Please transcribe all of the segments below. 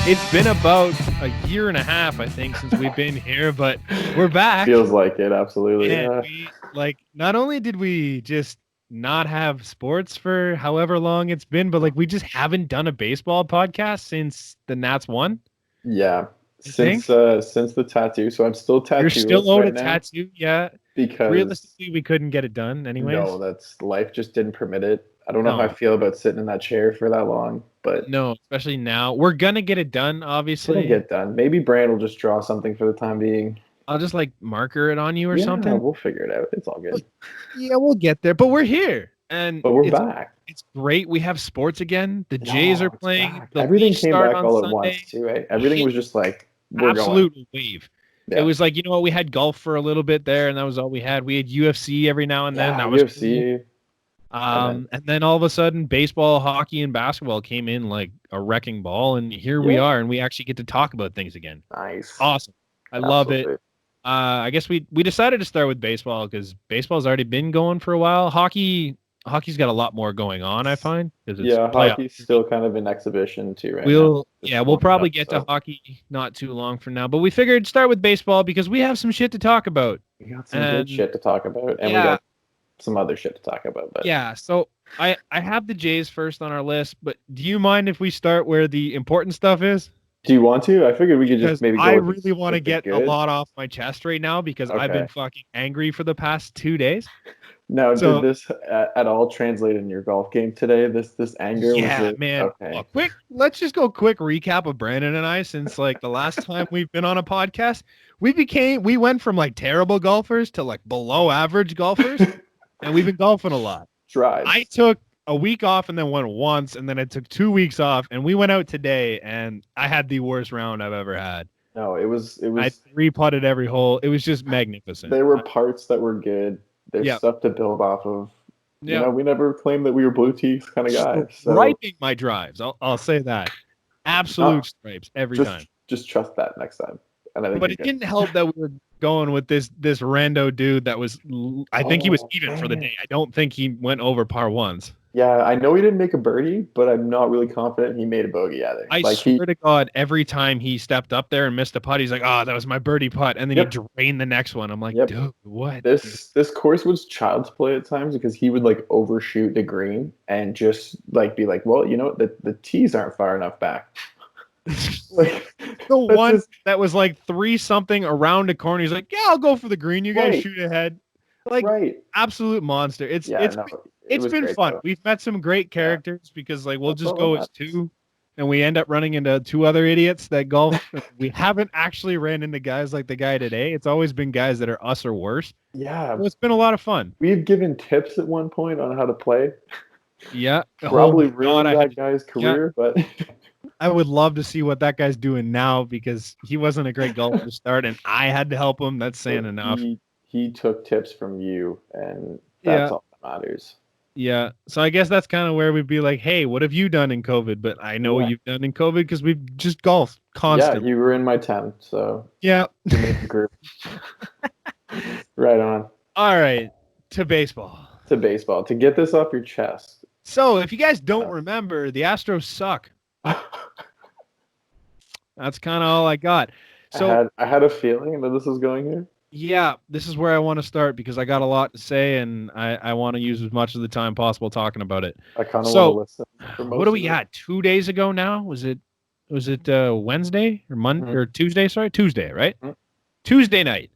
It's been about a year and a half, I think, since we've been here, but we're back. Feels like it, absolutely. And Yeah. we not only did we just not have sports for however long it's been, but we just haven't done a baseball podcast since the Nats won, Yeah. I Since think. since the tattoo. So I'm still You're still tattooless owed a right now tattoo, yeah. because Realistically, we couldn't get it done anyways. no, that's life just didn't permit it. I don't know how I No, feel about sitting in that chair for that long, but no, especially now. We're gonna get it done, it's gonna obviously. get done. Maybe Brand will just draw something for the time being. I'll just marker it on you or Yeah, something. we'll figure it out. It's all But good. yeah, we'll get there. But we're here, and But we're it's back. it's great. We have sports again. The Jays are No, it's playing. back. The Everything Leafs came start back on all at once Sunday. too, eh? Everything Hit was just like, we're going. absolute wave. It Yeah. was you know what, we had golf for a little bit there, and that was all we had. We had UFC every now and then. Yeah, That was cool. UFC. And then And then all of a sudden, baseball, hockey, and basketball came in like a wrecking ball, and here we yeah. are, and we actually get to talk about things again. Nice. Awesome. I love it. Absolutely. I guess we decided to start with baseball because baseball's already been going for a while. Hockey's got a lot more going on, I find, because it's Yeah, playoff. hockey's still kind of in exhibition too right now. Just We'll warming probably up, get to so hockey not too long from now, but we figured start with baseball because we have some shit to talk about. we got some good And shit to talk about, and we yeah, got some other shit to talk about. But yeah. So I have the Jays first on our list, but do you mind if we start where the important stuff is? do you want to? I figured we could just Because maybe I go really want to with the get a good. lot off my chest right now because I've been Okay. fucking angry for the past 2 days. Now, did So this at all translate in your golf game today? This anger was yeah, it? man. Okay. Well, let's just go quick recap of Brandon and I since the last time we've been on a podcast. We went from terrible golfers to below average golfers, and we've been golfing a lot. I Drives. took a week off and then went once, and then I took 2 weeks off, and we went out today, and I had the worst round I've ever had. No, it I was. three putted every hole. It was just magnificent. There were parts that were good. There's Yeah, stuff to build off of. yeah. We never claimed that we were blue teeth kind of guys. So Striping my drives. I'll say that. not Absolute stripes every just time. just trust that next time, and I think But you're it good. didn't help that we were going with this rando dude that was. I think he was Oh even for the man. day. I don't think he went over par ones. Yeah, I know he didn't make a birdie, but I'm not really confident he made a bogey either. I Like he, swear to God, every time he stepped up there and missed a putt, he's like, "Oh, that was my birdie putt," and then he yep, drained the next one. I'm like, yep. dude, what? This course was child's play at times because he would like overshoot the green and just like be like, well, the tees aren't far enough back. Like The that's one just that was three something around a corner. He's like, "Yeah, I'll go for the green. You guys right, shoot ahead." Like right. absolute monster. Yeah, no, it It's was been great fun. though. We've met some great Yeah, characters because we'll that's just all that go as matters. two, and we end up running into two other idiots that golf. We haven't actually ran into guys like the guy today. It's always been guys that are us or worse. Yeah, So it's been a lot of fun. we've given tips at one point on how to play. Yeah. Oh Probably my God. ruined that guy's Yeah. career, but I would love to see what that guy's doing now because he wasn't a great golfer to start, and I had to help him. That's but saying enough. he took tips from you, and that's Yeah. all that matters. Yeah. So I guess that's kind of where we'd be like, hey, what have you done in COVID? But I know what Yeah, you've done in COVID because we've just golfed yeah, constantly. you were in my tent, so Yeah. we made the group. Right on All right. To baseball. to baseball to get this off your chest. So if you guys don't remember, the Astros suck. That's kind of all I got. So I had a feeling that this was going here. yeah, this is where I want to start because I got a lot to say and I want to use as much of the time possible talking about it. I kind of So want to listen for most what do of we it. got? 2 days ago now? Was it Wednesday or Monday Mhm. or Tuesday? Sorry, Tuesday, right? Mhm. Tuesday night.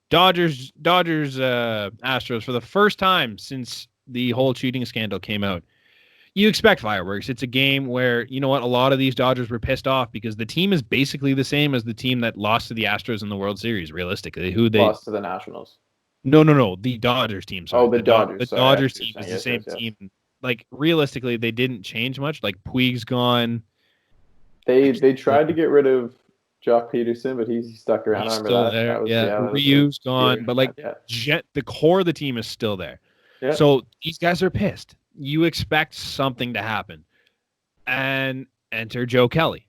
Dodgers Astros for the first time since the whole cheating scandal came out. You expect fireworks. It's a game where, you know what, a lot of these Dodgers were pissed off because the team is basically the same as the team that lost to the Astros in the World Series, realistically. Lost to the Nationals. No. The Dodgers team, sorry. Oh, the Dodgers. The Sorry, I Dodgers see team what is you're the saying. same Yes, yes, team. Realistically, they didn't change much. Puig's gone. yes. They tried to get rid of Jock Peterson, but he stuck around. He's I remember still that. there. That was Yeah. that was Ryu's a year gone. and But a half, yeah. the core of the team is still there. Yeah. So these guys are pissed. You expect something to happen. And enter Joe Kelly.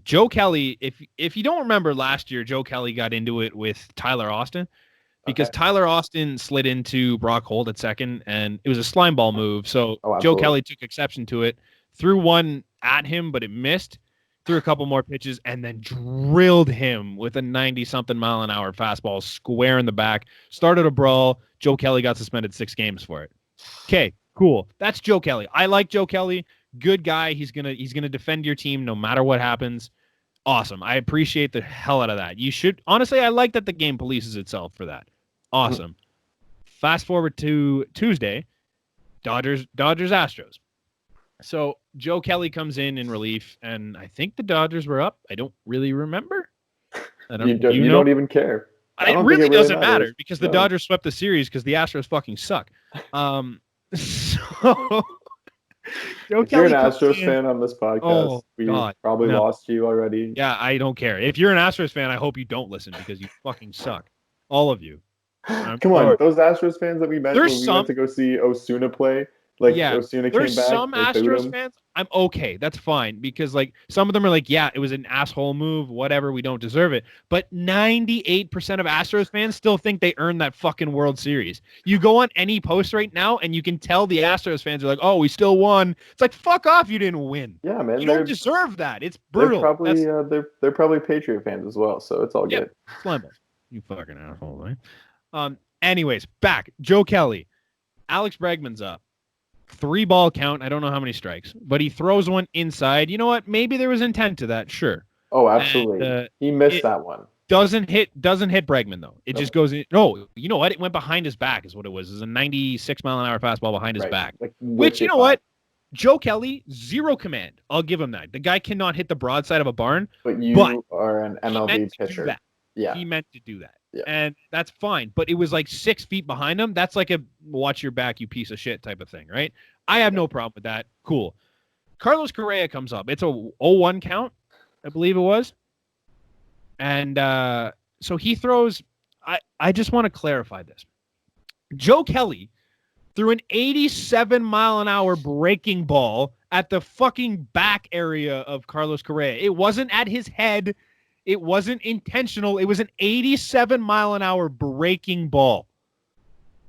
Joe Kelly, if you don't remember last year, Joe Kelly got into it with Tyler Austin because Okay. Tyler Austin slid into Brock Holt at second, and it was a slime ball move. So Oh, Joe absolutely. Kelly took exception to it, threw one at him, but it missed. threw a couple more pitches, and then drilled him with a 90-something mile an hour fastball square in the back. Started a brawl. Joe Kelly got suspended 6 games for it. Okay, cool. That's Joe Kelly. I like Joe Kelly. Good guy. He's gonna defend your team no matter what happens. Awesome. I appreciate the hell out of that. You should honestly. I like that the game polices itself for that. Awesome. Fast forward to Tuesday. Dodgers Astros. So Joe Kelly comes in relief, and I think the Dodgers were up. I don't really remember. You don't even care. It really doesn't matter because the Dodgers swept the series because the Astros fucking suck. So Joe if Kelly you're an Astros fan on this podcast, we probably lost you already. Yeah, I don't care. If you're an Astros fan, I hope you don't listen because you fucking suck. All of you. Come on, those Astros fans that we met when we went to go see Osuna play. Osuna came back. There's some Astros fans. I'm okay. That's fine because some of them are like, yeah, it was an asshole move, whatever. We don't deserve it. But 98% of Astros fans still think they earned that fucking World Series. You go on any post right now, and you can tell the Astros fans are like, oh, we still won. It's like, fuck off, you didn't win. Yeah, man, you don't deserve that. It's brutal. They're probably Patriot fans as well, so it's all good. Slimble, you fucking asshole, right? Anyways, back Joe Kelly, Alex Bregman's up. 3-ball count. I don't know how many strikes, but he throws one inside. You know what? Maybe there was intent to that. Sure. Oh, absolutely. And, he missed that one. Doesn't hit Bregman though. It just goes in. No, you know what? It went behind his back is what it was. It was a 96 mile an hour fastball behind his back. Which, you know what? Joe Kelly, zero command. I'll give him that. The guy cannot hit the broadside of a barn. But you are an MLB pitcher. Yeah. He meant to do that. Yeah. And that's fine. But it was 6 feet behind him. That's like a watch your back, you piece of shit type of thing, right? I have no problem with that. Cool. Carlos Correa comes up. It's a 0-1 count, I believe it was. And so he throws. I just want to clarify this. Joe Kelly threw an 87 mile an hour breaking ball at the fucking back area of Carlos Correa. It wasn't at his head. It wasn't intentional. It was an 87 mile an hour breaking ball.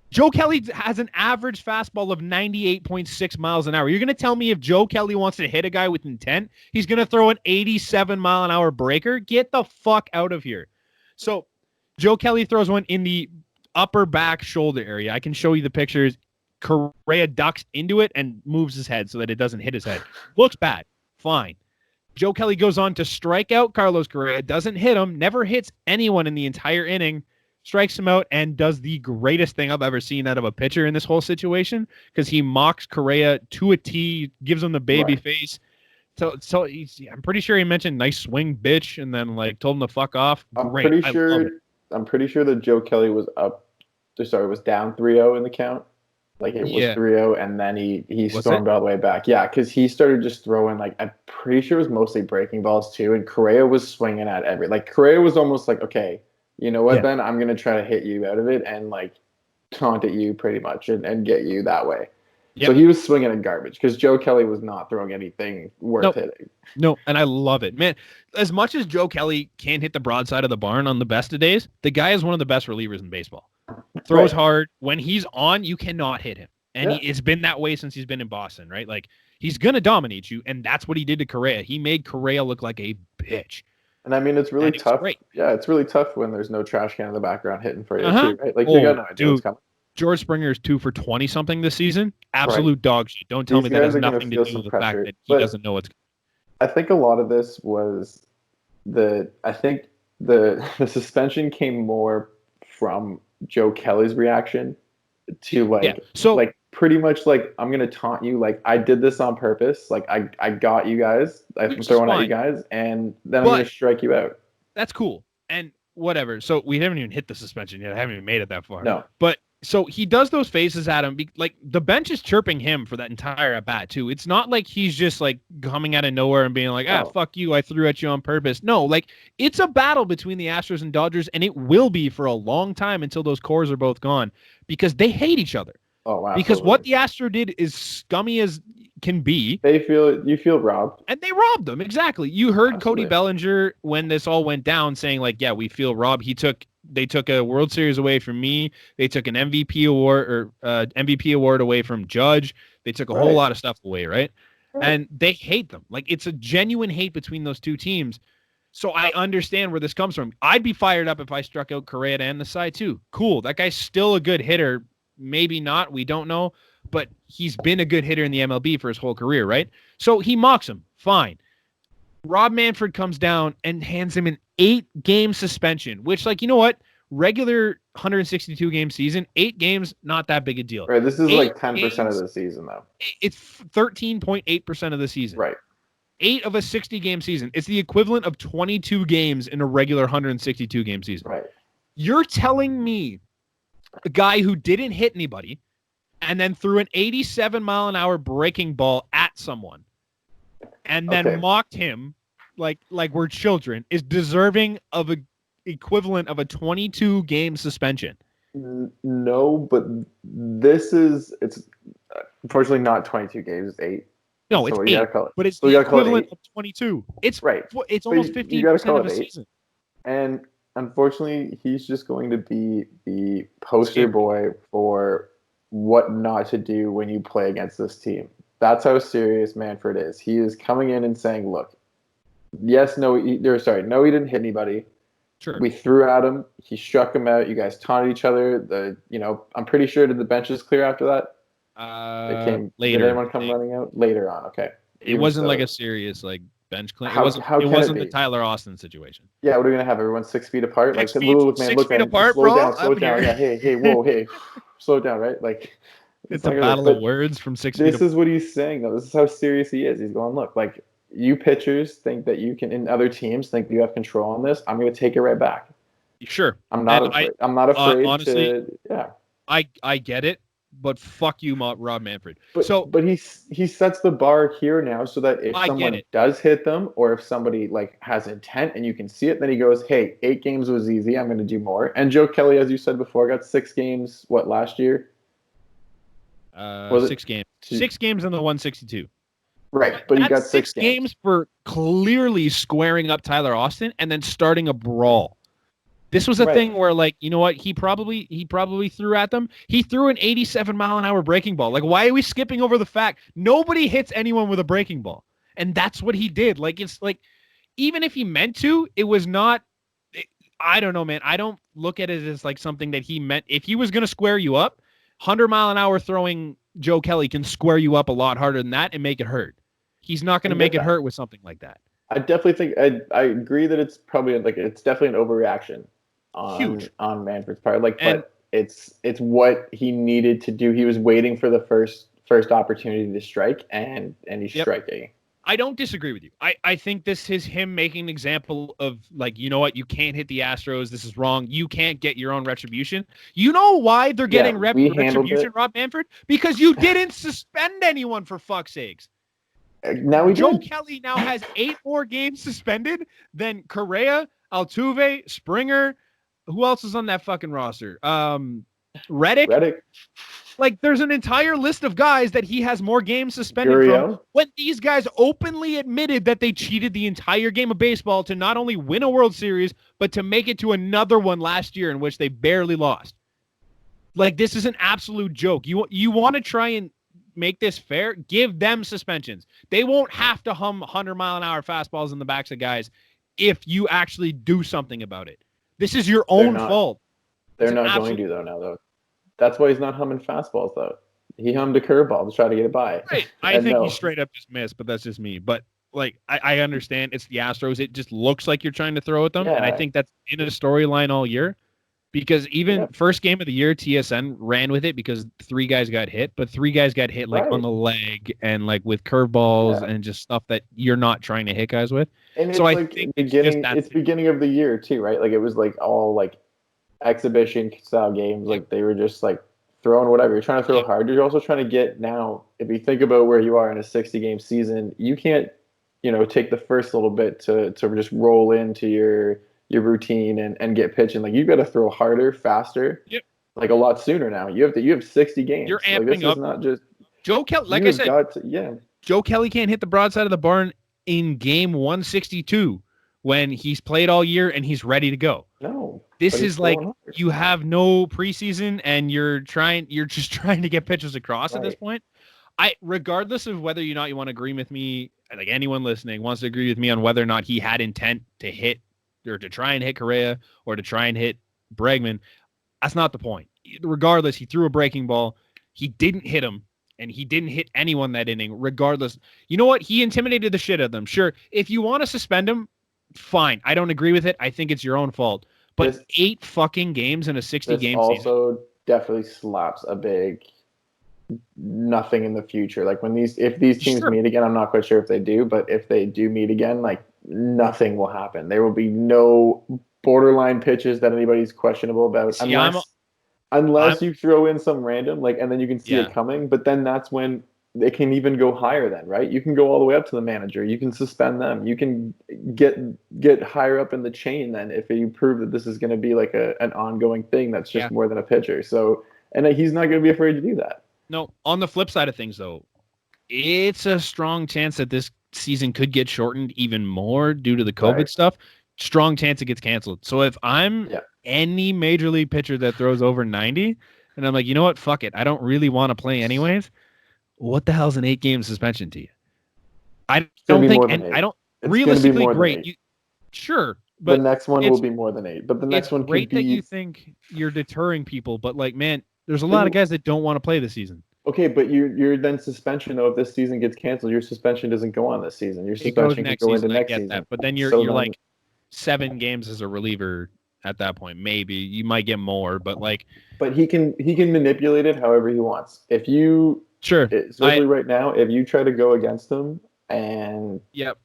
Joe Kelly has an average fastball of 98.6 miles an hour. You're going to tell me if Joe Kelly wants to hit a guy with intent, he's going to throw an 87 mile an hour breaker? Get the fuck out of here. So Joe Kelly throws one in the upper back shoulder area. I can show you the pictures. Correa ducks into it and moves his head so that it doesn't hit his head. Looks bad. Fine. Joe Kelly goes on to strike out Carlos Correa, doesn't hit him, never hits anyone in the entire inning, strikes him out, and does the greatest thing I've ever seen out of a pitcher in this whole situation because he mocks Correa to a T, gives him the baby face. So I'm pretty sure he mentioned nice swing, bitch, and then told him to fuck off. Great. I'm pretty sure that Joe Kelly was down 3-0 in the count. It was 3-0, and then he stormed all the way back. Yeah, because he started just throwing, I'm pretty sure it was mostly breaking balls too, and Correa was swinging at Correa was almost okay, you know what, Ben? I'm going to try to hit you out of it and, taunt at you pretty much and get you that way. Yep. So he was swinging at garbage because Joe Kelly was not throwing anything worth hitting. No, and I love it. Man, as much as Joe Kelly can't hit the broadside of the barn on the best of days, the guy is one of the best relievers in baseball. Throws hard. When he's on, you cannot hit him. And it's been that way since he's been in Boston, right? He's going to dominate you, and that's what he did to Correa. He made Correa look like a bitch. And I mean, it's really tough. Yeah, it's really tough when there's no trash can in the background hitting for you, too, right? You got no idea what's coming. George Springer is 2 for 20-something this season. Absolute dog shit. Don't tell me that has nothing to do with the fact that he doesn't know what's I think a lot of this was the suspension came more from Joe Kelly's reaction to pretty much I'm gonna taunt you, I did this on purpose, I got you guys, I'm throwing at you guys, and then I'm gonna strike you out. That's cool and whatever. So we haven't even hit the suspension yet. I haven't even made it that far. No, but so he does those faces at him. The bench is chirping him for that entire at bat too. It's not like he's just coming out of nowhere and being fuck you, I threw at you on purpose. No, it's a battle between the Astros and Dodgers, and it will be for a long time until those cores are both gone because they hate each other. Oh wow! Because what the Astro did is scummy as can be. You feel robbed, and they robbed them exactly. You heard Cody Bellinger when this all went down saying we feel robbed. They took a World Series away from me. They took an MVP award away from Judge. They took a whole lot of stuff away, right? and they hate them. Like, it's a genuine hate between those two teams. So I understand where this comes from. I'd be fired up if I struck out Correa and the side too. Cool. That guy's still a good hitter. Maybe not. We don't know. But he's been a good hitter in the MLB for his whole career, right? So he mocks him. Fine. Rob Manfred comes down and hands him an 8-game suspension, which, like, you know what? Regular 162-game season, 8 games, not that big a deal. Right. This is like 10% of the season, though. It's 13.8% of the season. Right. 8 of a 60-game season. It's the equivalent of 22 games in a regular 162-game season. Right. You're telling me a guy who didn't hit anybody and then threw an 87-mile-an-hour breaking ball at someone and then mocked him like we're children is deserving of a equivalent of a 22-game suspension. No, but it's unfortunately not 22 games, it's 8. No, it's 8, but it's the equivalent of 22. It's right. It's almost 50% of a season. And unfortunately, he's just going to be the poster boy for what not to do when you play against this team. That's how serious Manfred is. He is coming in and saying, look, no, he didn't hit anybody. Sure. We threw at him. He struck him out. You guys taunted each other. I'm pretty sure, did the benches clear after that? Later. Did anyone come running out? Later on, okay. It wasn't like a serious bench clean. It wasn't the Tyler Austin situation. Yeah, what are we gonna have? Everyone 6 feet apart? 6 feet apart, slow down, slow down. Yeah, hey, whoa, hey, slow down, right? Like it's a battle of words from 6 feet. This is what he's saying, though. This is how serious he is. He's going, look, like you pitchers think that you can, and other teams think you have control on this. I'm gonna take it right back. Sure. I'm not afraid. I'm not afraid honestly, yeah. I get it. But fuck you, Rob Manfred. But he sets the bar here now so that if someone does hit them or if somebody has intent and you can see it, then he goes, hey, 8 games was easy. I'm going to do more. And Joe Kelly, as you said before, got 6 games, last year? 6 games. 6 games in the 162. Right, but he got 6 games for clearly squaring up Tyler Austin and then starting a brawl. This was a thing where, you know what? He probably threw at them. He threw an 87-mile-an-hour breaking ball. Why are we skipping over the fact nobody hits anyone with a breaking ball? And that's what he did. Even if he meant to, it was not. I don't know, man. I don't look at it as something that he meant. If he was going to square you up, 100-mile-an-hour throwing Joe Kelly can square you up a lot harder than that and make it hurt. He's not going to make it hurt with something like that. I definitely think I agree that it's probably it's definitely an overreaction. On Manfred's part, but it's what he needed to do. He was waiting for the first opportunity to strike, and he's striking. I don't disagree with you. I think this is him making an example of you know what, you can't hit the Astros. This is wrong. You can't get your own retribution. You know why they're getting retribution, Rob Manfred? Because you didn't suspend anyone, for fuck's sakes. Now Joe Kelly now has 8 more games suspended than Correa, Altuve, Springer. Who else is on that fucking roster? Reddick. There's an entire list of guys that he has more games suspended from when these guys openly admitted that they cheated the entire game of baseball to not only win a World Series, but to make it to another one last year in which they barely lost. This is an absolute joke. You want to try and make this fair? Give them suspensions. They won't have to hum 100-mile-an-hour fastballs in the backs of guys if you actually do something about it. This is your own fault. They're not going to, though. That's why he's not humming fastballs, though. He hummed a curveball to try to get it by. Right. I think he straight up just missed, but that's just me. But, I understand it's the Astros. It just looks like you're trying to throw at them, and I think that's in a storyline all year. Because even first game of the year, TSN ran with it because 3 guys got hit, but 3 guys got hit on the leg and with curveballs and just stuff that you're not trying to hit guys with. And so I think it's beginning of the year too, right? It was all exhibition style games. They were just throwing whatever. You're trying to throw hard. You're also trying to get now. If you think about where you are in a 60-game season, you can't take the first little bit to just roll into your routine and get pitching. You've got to throw harder, faster, a lot sooner now. You have 60 games. You're amping up. Is not just Joe Kelly. Joe Kelly can't hit the broadside of the barn in game 162 when he's played all year and he's ready to go. No, this is you have no preseason and you're just trying to get pitches across at this point. regardless of whether or not you want to agree with me, like anyone listening wants to agree with me on whether or not he had intent to hit or to try and hit Correa or to try and hit Bregman, that's not the point. Regardless, he threw a breaking ball. He didn't hit him, and he didn't hit anyone that inning. Regardless, you know what? He intimidated the shit out of them. Sure, if you want to suspend him, fine. I don't agree with it. I think it's your own fault. But 8 fucking games in a 60-game season. This also definitely slaps a big nothing in the future. Like if these teams meet again, I'm not quite sure if they do, but if they do meet again, like nothing will happen. There will be no borderline pitches that anybody's questionable about, unless you throw in some random, like, and then you can see it coming. But then that's when it can even go higher. Then, right? You can go all the way up to the manager. You can suspend them. You can get higher up in the chain. Then, if you prove that this is going to be like an ongoing thing, that's just more than a pitcher. So, and he's not going to be afraid to do that. No, on the flip side of things, though, it's a strong chance that this season could get shortened even more due to the COVID stuff. Strong chance it gets canceled. So if I'm any major league pitcher that throws over 90, and I'm like, you know what, fuck it, I don't really want to play anyways, what the hell's an 8-game suspension to you? I don't think, and I don't, realistically great. Sure. But the next one will be more than 8. But the next one could be... It's great that you think you're deterring people, but like, man, there's a lot of guys that don't want to play this season. Okay, but you're then suspension, though, if this season gets canceled, your suspension doesn't go on this season. Your suspension can go into next season. That. But then you're like 7 games as a reliever at that point. Maybe you might get more, but like... But he can manipulate it however he wants. If you... Sure. Especially right now, if you try to go against him and... Yep.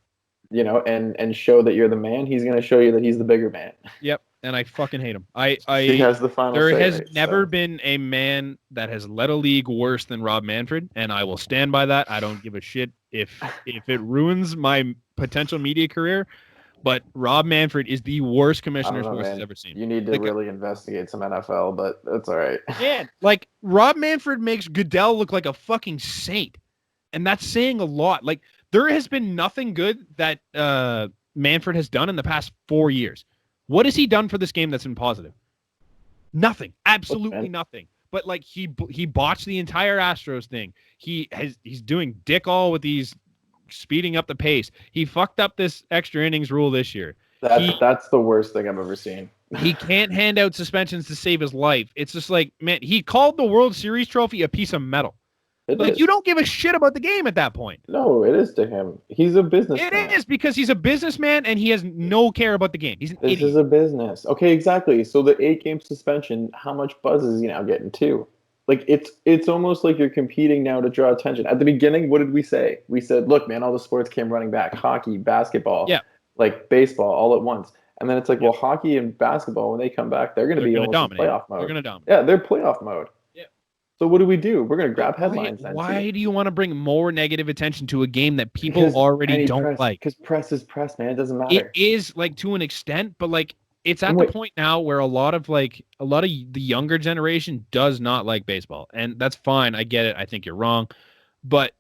You know, and show that you're the man, he's going to show you that he's the bigger man. Yep. And I fucking hate him. He has the final There say, has never been a man that has led a league worse than Rob Manfred, and I will stand by that. I don't give a shit if it ruins my potential media career, but Rob Manfred is the worst commissioner sports has ever seen. You need to really investigate some NFL, but that's all right. Yeah, like Rob Manfred makes Goodell look like a fucking saint, and that's saying a lot. Like there has been nothing good that Manfred has done in the past 4 years. What has he done for this game that's been positive? Nothing. Absolutely nothing. But like he botched the entire Astros thing. He's doing dick all with these speeding up the pace. He fucked up this extra innings rule this year. That's the worst thing I've ever seen. He can't hand out suspensions to save his life. It's just like, man, he called the World Series trophy a piece of metal. You don't give a shit about the game at that point. No, it is to him. He's a businessman. It is because he's a businessman and he has no care about the game. He's an idiot. This is a business. Okay, exactly. So the 8-game suspension, how much buzz is he now getting too? Like it's almost like you're competing now to draw attention. At the beginning, what did we say? We said, look, man, all the sports came running back. Hockey, basketball, like baseball all at once. And then it's like, well, hockey and basketball, when they come back, they're going to be almost in playoff mode. They're going to dominate. Yeah, they're playoff mode. So what do? We're going to grab headlines. Why do you want to bring more negative attention to a game that people already don't like? Because press is press, man. It doesn't matter. It is like to an extent, but like it's at the point now where a lot of the younger generation does not like baseball, and that's fine. I get it. I think you're wrong, but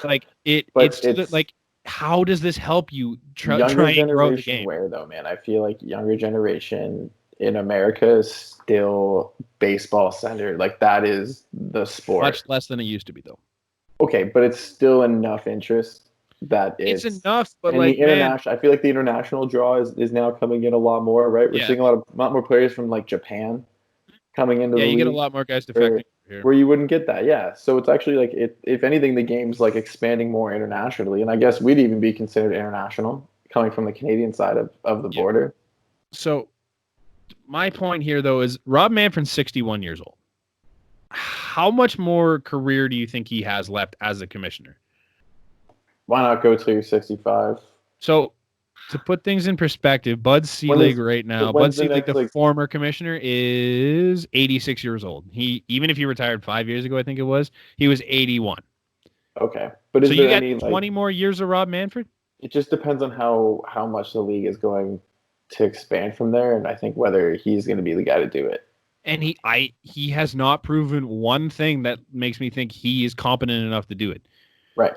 like it's like how does this help you try and grow the game? Where though, man? I feel like younger generation in America is still baseball centered. Like that is the sport. Much less than it used to be, though. Okay, but it's still enough interest that it's enough. But like the international, I feel like the international draw is now coming in a lot, right? We're seeing a lot more players from like Japan coming into the league. Yeah, you get a lot more guys defecting here. Where you wouldn't get that. Yeah, so it's actually like if anything, the game's like expanding more internationally, and I guess we'd even be considered international coming from the Canadian side of the border. So. My point here, though, is Rob Manfred's 61 years old. How much more career do you think he has left as a commissioner? Why not go till you're 65? So, to put things in perspective, Bud Selig right now, Bud Selig, the former commissioner, is 86 years old. Even if he retired 5 years ago, I think it was, he was 81. Okay. But is there you got 20 more years of Rob Manfred? It just depends on how much the league is going to expand from there, and I think whether he's going to be the guy to do it. And he has not proven one thing that makes me think he is competent enough to do it. Right.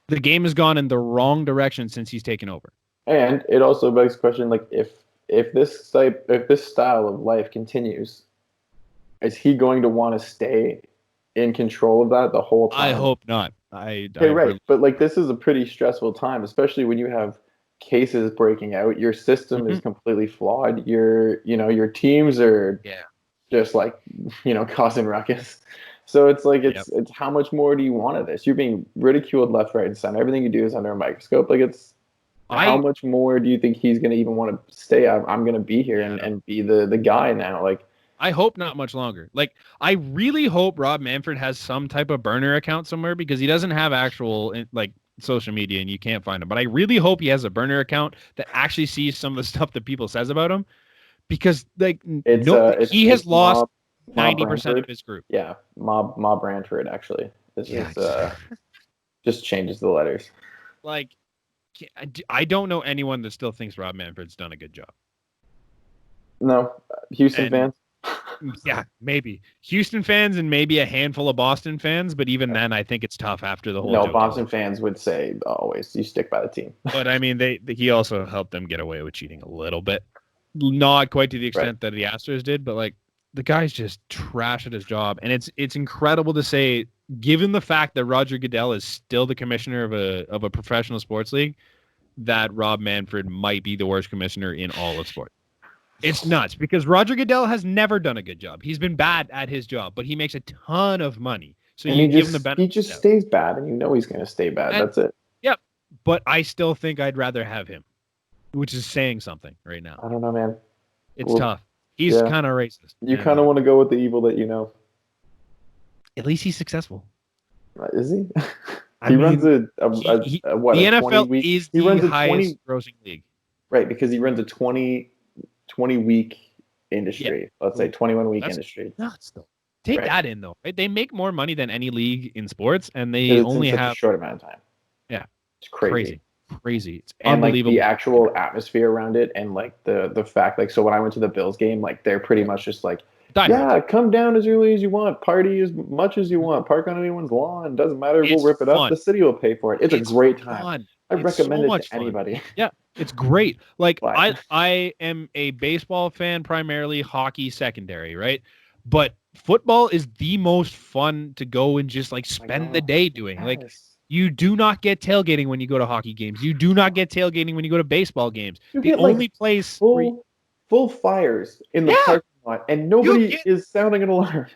The game has gone in the wrong direction since he's taken over. And it also begs the question, like if this style of life continues, is he going to want to stay in control of that the whole time? I hope not. Okay, right. But like this is a pretty stressful time, especially when you have cases breaking out. Your system is completely flawed. Your teams are just like, causing ruckus. So it's like it's how much more do you want of this? You're being ridiculed left, right, and center. Everything you do is under a microscope. Like how much more do you think he's going to even want to stay? I'm going to be here and be the guy now. Like, I hope not much longer. Like, I really hope Rob Manfred has some type of burner account somewhere because he doesn't have actual like social media and you can't find him. But I really hope he has a burner account that actually sees some of the stuff that people says about him because like he has lost 90% of his group. Yeah, Mob Brantford actually. Just changes the letters. Like, I don't know anyone that still thinks Rob Manfred's done a good job. No, Houston fans. Yeah, maybe Houston fans and maybe a handful of Boston fans, but even then, I think it's tough after the whole. No, Boston fans would say always you stick by the team. But I mean, he also helped them get away with cheating a little bit, not quite to the extent that the Astros did, but like the guy's just trash at his job, and it's incredible to say, given the fact that Roger Goodell is still the commissioner of a professional sports league, that Rob Manfred might be the worst commissioner in all of sports. It's nuts because Roger Goodell has never done a good job. He's been bad at his job, but he makes a ton of money. So and you give him the benefit. He just stays bad, and he's going to stay bad. That's it. Yep. But I still think I'd rather have him, which is saying something right now. I don't know, man. It's tough. He's kind of racist. You kind of want to go with the evil that you know. At least he's successful. Is he? He runs the NFL is the highest grossing league. Right, because he runs a 20-week industry. Let's say 21-week industry. Nuts, though. Take that in, though. Right? They make more money than any league in sports, and they only have a short amount of time. Yeah, it's crazy. It's and unbelievable. Like the actual atmosphere around it, and like the fact, like, so when I went to the Bills game, like they're pretty much just like, come down as early as you want, party as much as you want, park on anyone's lawn, doesn't matter, we'll rip it up, the city will pay for it. It's a great time. Fun. I recommend it to anybody. Yeah, it's great. Like I am a baseball fan primarily, hockey secondary, right? But football is the most fun to go and just like spend the day doing. Yes. Like you do not get tailgating when you go to hockey games. You do not get tailgating when you go to baseball games. The only place full fires in the parking lot, and nobody is sounding an alarm.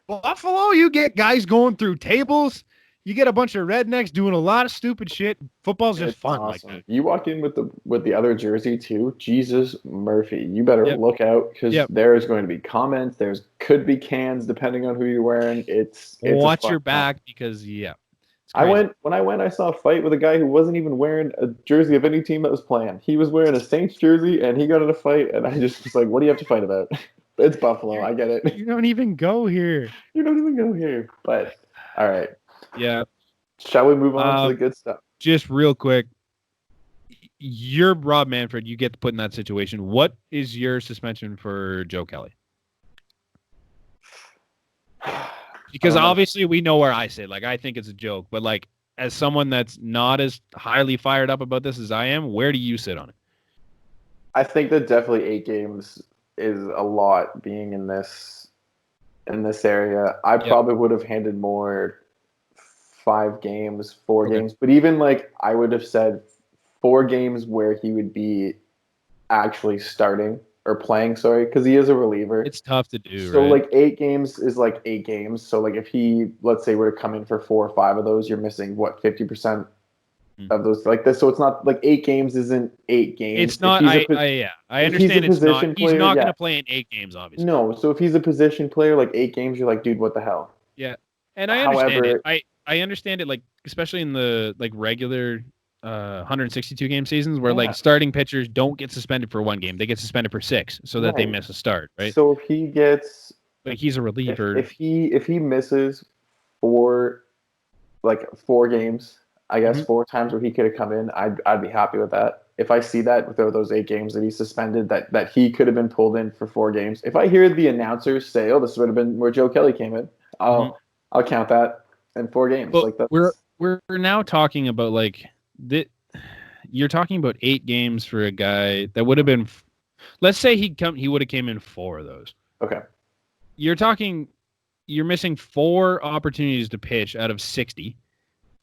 Buffalo, you get guys going through tables. You get a bunch of rednecks doing a lot of stupid shit. Football's just fun awesome. like that. You walk in with the other jersey too. Jesus Murphy, you better look out because there is going to be comments. Could be cans depending on who you're wearing. It's watch your back because when I went, I saw a fight with a guy who wasn't even wearing a jersey of any team that was playing. He was wearing a Saints jersey and he got in a fight, and I just was like, "What do you have to fight about?" It's Buffalo. I get it. You don't even go here. But all right. Yeah. Shall we move on to the good stuff? Just real quick. You're Rob Manfred. You get put in that situation. What is your suspension for Joe Kelly? Because obviously we know where I sit. Like, I think it's a joke. But, like, as someone that's not as highly fired up about this as I am, where do you sit on it? I think that definitely 8 games is a lot being in this area. I probably would have handed more 5 games, 4 games. But even, like, I would have said 4 games where he would be actually starting or playing, because he is a reliever. It's tough to do, so, like, 8 games is, like, 8 games. So, like, if he, let's say, were to come in for 4 or 5 of those, you're missing, 50% of those? Like this. So it's not, like, 8 games isn't 8 games. It's not, I understand it's not. He's not going to play in 8 games, obviously. No, so if he's a position player, like, 8 games, you're like, dude, what the hell? Yeah, and I understand it. I understand it, like, especially in the, like, regular 162 game seasons where like starting pitchers don't get suspended for 1 game, they get suspended for 6 so that they miss a start, right? So if he gets, like, he's a reliever, if he misses 4 games, I guess 4 times where he could have come in, I'd be happy with that. If I see that with those 8 games that he's suspended, that he could have been pulled in for 4 games. If I hear the announcers say, "Oh, this would have been where Joe Kelly came in," I'll count that in 4 games. But like that. We're now talking about, like, you're talking about 8 games for a guy that would have been, let's say he would have came in 4 of those. Okay. You're missing 4 opportunities to pitch out of 60.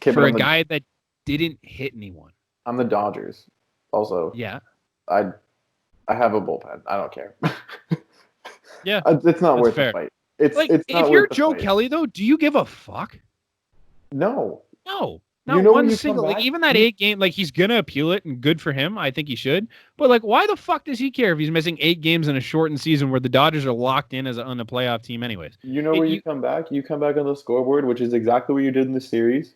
Okay, for a guy that didn't hit anyone. I'm the Dodgers. Also, Yeah. I have a bullpen. I don't care. Yeah. It's not That's worth fair. the fight. It's Like, it's if not you're worth the Joe fight. Kelly, though, do you give a fuck? No. No. You Not know when one you come single. Like, back, even that 8 game, like, he's going to appeal it, and good for him. I think he should. But, like, why the fuck does he care if he's missing 8 games in a shortened season where the Dodgers are locked in on a playoff team anyways? you know where you come back? You come back on the scoreboard, which is exactly what you did in the series.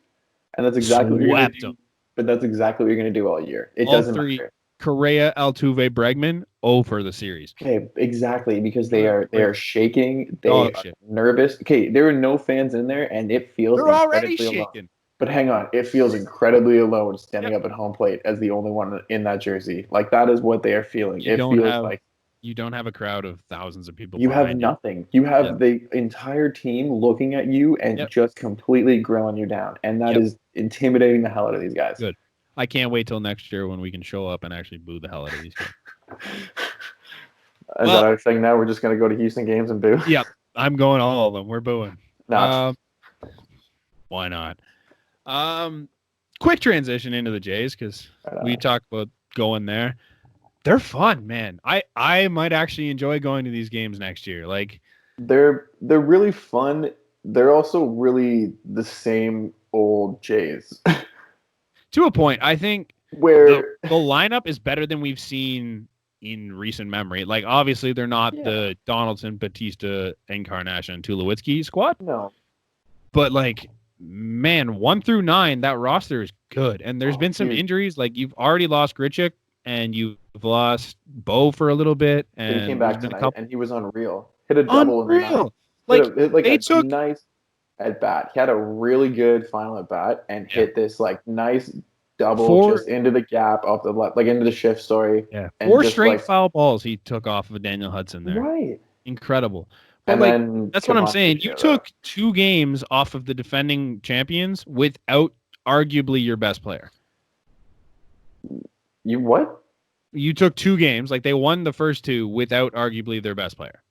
And that's exactly what you're going to Swept do. him. But that's exactly what you're going to do all year. It All doesn't three. matter. Correa, Altuve, Bregman, for the series. Okay, exactly, because they Good are grief. shaking, they Dog are shit. nervous. Okay, there are no fans in there, and it feels They're already incredibly alone. shaking. But hang on, it feels incredibly alone standing Yep. up at home plate as the only one in that jersey. Like that is what they are feeling. You It don't feels have like you don't have a crowd of thousands of people you have behind you. nothing. You have Yep. the entire team looking at you and Yep. just completely grilling you down, and that Yep. is intimidating the hell out of these guys. Good. I can't wait till next year when we can show up and actually boo the hell out of these guys. Is that our thing now? We're just going to go to Houston games and boo? Yep. I'm going all of them. We're booing. Not. Why not? Quick transition into the Jays because we talked about going there. They're fun, man. I might actually enjoy going to these games next year. Like they're really fun. They're also really the same old Jays. To a point, I think where the lineup is better than we've seen in recent memory. Like obviously they're not the Donaldson, Batista, Encarnacion, Tulowitzki squad. No. But like man, 1 through 9, that roster is good. And there's been some injuries. Like you've already lost Grichuk and you've lost Bo for a little bit. And he came back tonight and he was unreal. Hit a double in the ninth. Like they took nice at bat. He had a really good final at bat and hit this like nice double just into the gap off the left, like into the shift. Sorry. Yeah. 4 straight foul balls he took off of Daniel Hudson there. Right. Incredible. But and like then that's what I'm saying. You took 2 games off of the defending champions without arguably your best player. You what? You took 2 games. Like they won the first 2 without arguably their best player.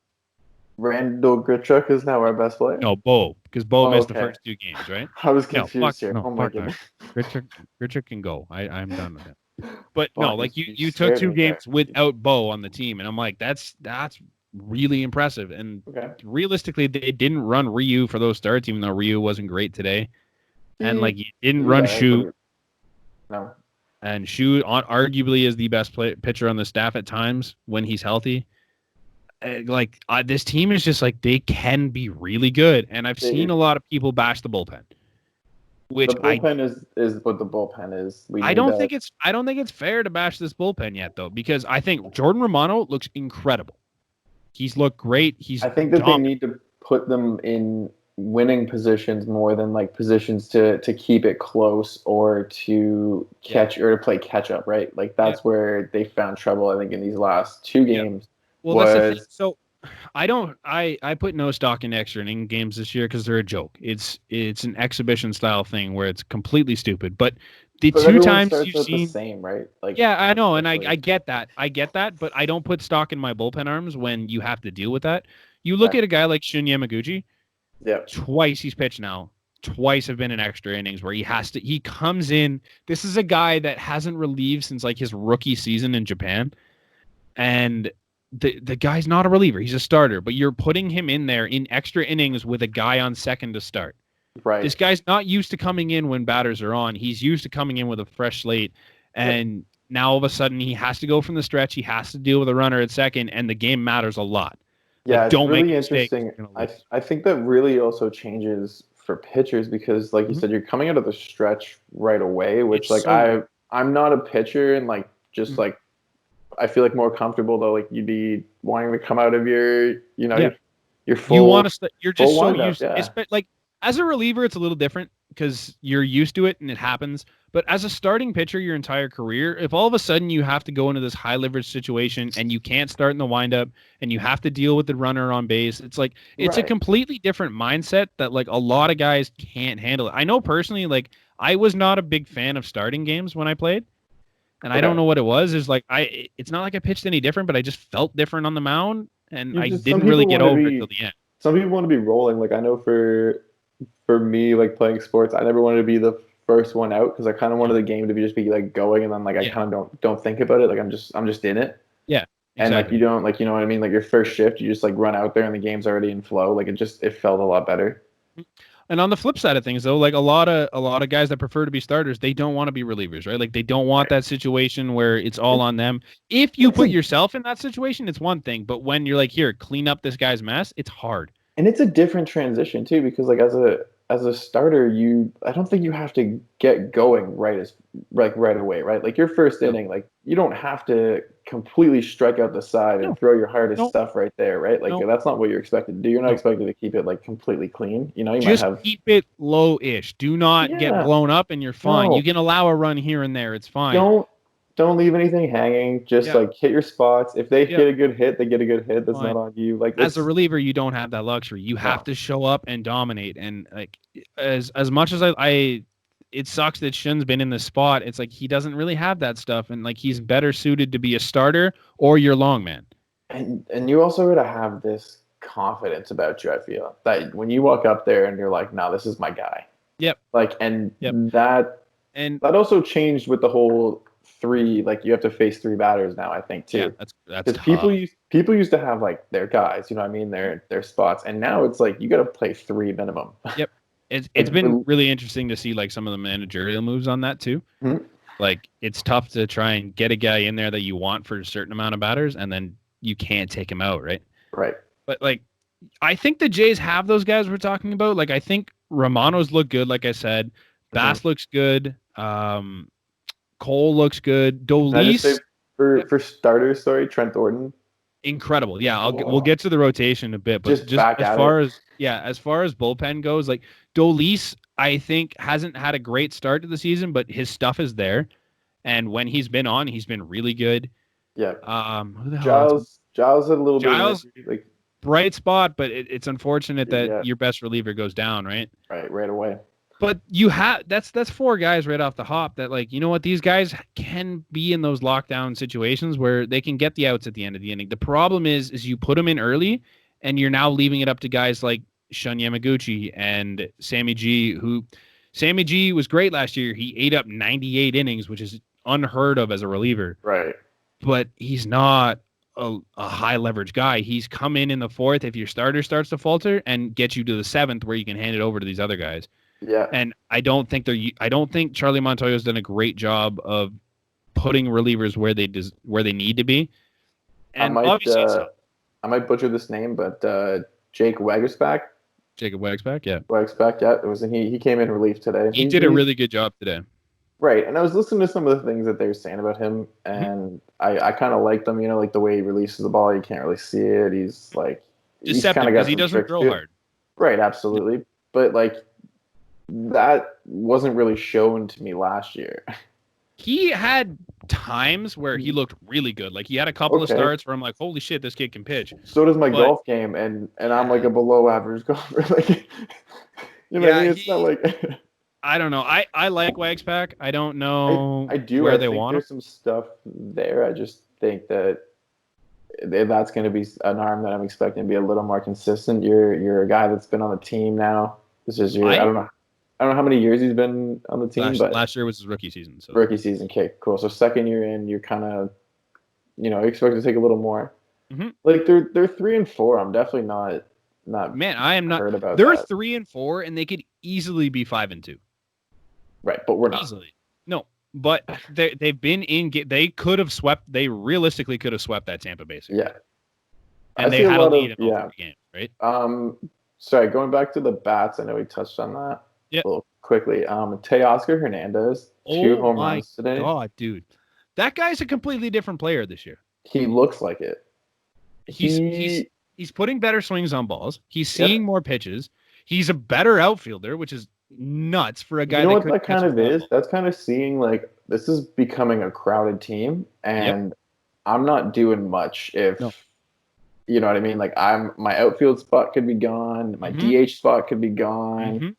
Randall Grichuk is now our best player? No, Bo. Because Bo missed the first 2 games, right? I was confused here. No, my goodness. Grichuk can go. I'm done with him. But no, like you took 2 games without Bo on the team. And I'm like, that's really impressive. And realistically, they didn't run Ryu for those starts, even though Ryu wasn't great today. And like you didn't run Shu. No. And Shu arguably is the best pitcher on the staff at times when he's healthy. This team is just like they can be really good, and I've seen a lot of people bash the bullpen. Which the bullpen is what the bullpen is. I don't think it's fair to bash this bullpen yet though, because I think Jordan Romano looks incredible. He's looked great. I think that they need to put them in winning positions more than like positions to keep it close or to catch or to play catch up, right? Like that's where they found trouble, I think, in these last 2 games. Well, that's the thing. So I put no stock in extra inning games this year because they're a joke. It's an exhibition style thing where it's completely stupid. But the 2 times you've seen the same, right? Like I know, and I get that. I get that, but I don't put stock in my bullpen arms when you have to deal with that. You look at a guy like Shun Yamaguchi. Yeah. Twice he's pitched now. Twice have been in extra innings where he comes in. This is a guy that hasn't relieved since like his rookie season in Japan. And the guy's not a reliever. He's a starter, but you're putting him in there in extra innings with a guy on second to start. Right. This guy's not used to coming in when batters are on. He's used to coming in with a fresh slate. And now all of a sudden he has to go from the stretch. He has to deal with a runner at second, and the game matters a lot. Yeah, like, don't really make interesting. I think that really also changes for pitchers because, like you said, you're coming out of the stretch right away, which I'm not a pitcher and like just like I feel like more comfortable though. Like you'd be wanting to come out of your your full. You want to. You're just so used. It's like as a reliever, it's a little different because you're used to it and it happens. But as a starting pitcher your entire career, if all of a sudden you have to go into this high leverage situation and you can't start in the windup and you have to deal with the runner on base, it's like it's a completely different mindset that like a lot of guys can't handle it. I know personally, like I was not a big fan of starting games when I played. And I don't know what it was. It's like it's not like I pitched any different, but I just felt different on the mound and I didn't really get over it till the end. Some people want to be rolling. Like I know for me, like playing sports, I never wanted to be the first one out because I kind of wanted the game to be just be like going, and then like I kind of don't think about it. Like I'm just in it. Yeah. Exactly. And like you don't like, you know what I mean? Like your first shift, you just like run out there and the game's already in flow. Like it felt a lot better. And on the flip side of things, though, like a lot of guys that prefer to be starters, they don't want to be relievers, right? Like they don't want that situation where it's all on them. If you put yourself in that situation, it's one thing, but when you're like, here, clean up this guy's mess, it's hard. And it's a different transition too, because like as a starter, I don't think you have to get going right away, right? Like your first inning, like you don't have to completely strike out the side and throw your hardest stuff right there, right? Like that's not what you're expected to do. You're not expected to keep it like completely clean. You know, you just might have keep it low-ish. Do not get blown up, and you're fine. You can allow a run here and there. It's fine. Don't leave anything hanging. Just like hit your spots. If they get a good hit, they get a good hit. That's not on you. Like as a reliever, you don't have that luxury. You have to show up and dominate. And like as much as I it sucks that Shun's been in this spot. It's like he doesn't really have that stuff, and like he's better suited to be a starter or your long man. And you also gotta have this confidence about you. I feel that when you walk up there and you're like, "No, this is my guy." Yep. Like that also changed with the whole three. Like you have to face three batters now. I think too. Yeah, that's tough. People used to have like their guys. You know what I mean? Their spots, and now it's like you got to play three minimum. Yep. It's been really interesting to see like some of the managerial moves on that too. Mm-hmm. Like it's tough to try and get a guy in there that you want for a certain amount of batters, and then you can't take him out, right? Right. But like, I think the Jays have those guys we're talking about. Like I think Romano's look good, like I said. Bass looks good. Cole looks good. Dolis for starters, Trent Thornton. Incredible. Yeah, we'll get to the rotation a bit, but just as far as bullpen goes, like Dolis, I think hasn't had a great start to the season, but his stuff is there, and when he's been on, he's been really good. Yeah. Who the hell Giles had a little bit like bright spot, but it's unfortunate that your best reliever goes down, right? Right away. But you have that's four guys right off the hop that like, you know what, these guys can be in those lockdown situations where they can get the outs at the end of the inning. The problem is you put them in early and you're now leaving it up to guys like Shun Yamaguchi and Sammy G, who Sammy G was great last year. He ate up 98 innings, which is unheard of as a reliever. Right. But he's not a high leverage guy. He's come in the fourth if your starter starts to falter and get you to the seventh where you can hand it over to these other guys. Yeah. And I don't think Charlie Montoya's done a great job of putting relievers where they need to be. And I might butcher this name, but Jake Wagersbach. Jacob Wagersbach, yeah. Wagersbach, yeah. It was he came in relief today. He did a really good job today. Right. And I was listening to some of the things that they were saying about him, and I kind of liked them, you know, like the way he releases the ball, you can't really see it. He's like deceptive because he doesn't throw hard. Right, absolutely. But like that wasn't really shown to me last year. He had times where he looked really good. Like he had a couple of starts where I'm like, holy shit, this kid can pitch. So does my golf game, and I'm like a below average golfer. Like, you know what I mean? It's not like I don't know. I like Wagersbach. I don't know I do. where they want there's some stuff there. I just think that that's going to be an arm that I'm expecting to be a little more consistent. You're a guy that's been on the team now. This is I don't know how many years he's been on the team, but last year was his rookie season. So. Rookie season, okay, cool. So second year in, you're kind of, you know, expect to take a little more. Mm-hmm. Like they're 3-4. I'm definitely not. Man, I am not. Heard about they're that. 3-4, and they could easily be 5-2. Right, but we're not. Easily. No, but they've been in. They could have swept. They realistically could have swept that Tampa Bay series. Yeah, and they had a lead in all 3 games, right? Sorry, going back to the bats. I know we touched on that. Yeah. A little quickly. Teoscar Hernandez, 2 home runs today. Oh my God, dude, that guy's a completely different player this year. He looks like it. He's putting better swings on balls. He's seeing more pitches. He's a better outfielder, which is nuts for a guy. You know what that kind of is? That's kind of seeing like this is becoming a crowded team, and I'm not doing much if you know what I mean. Like my outfield spot could be gone, my DH spot could be gone. Mm-hmm.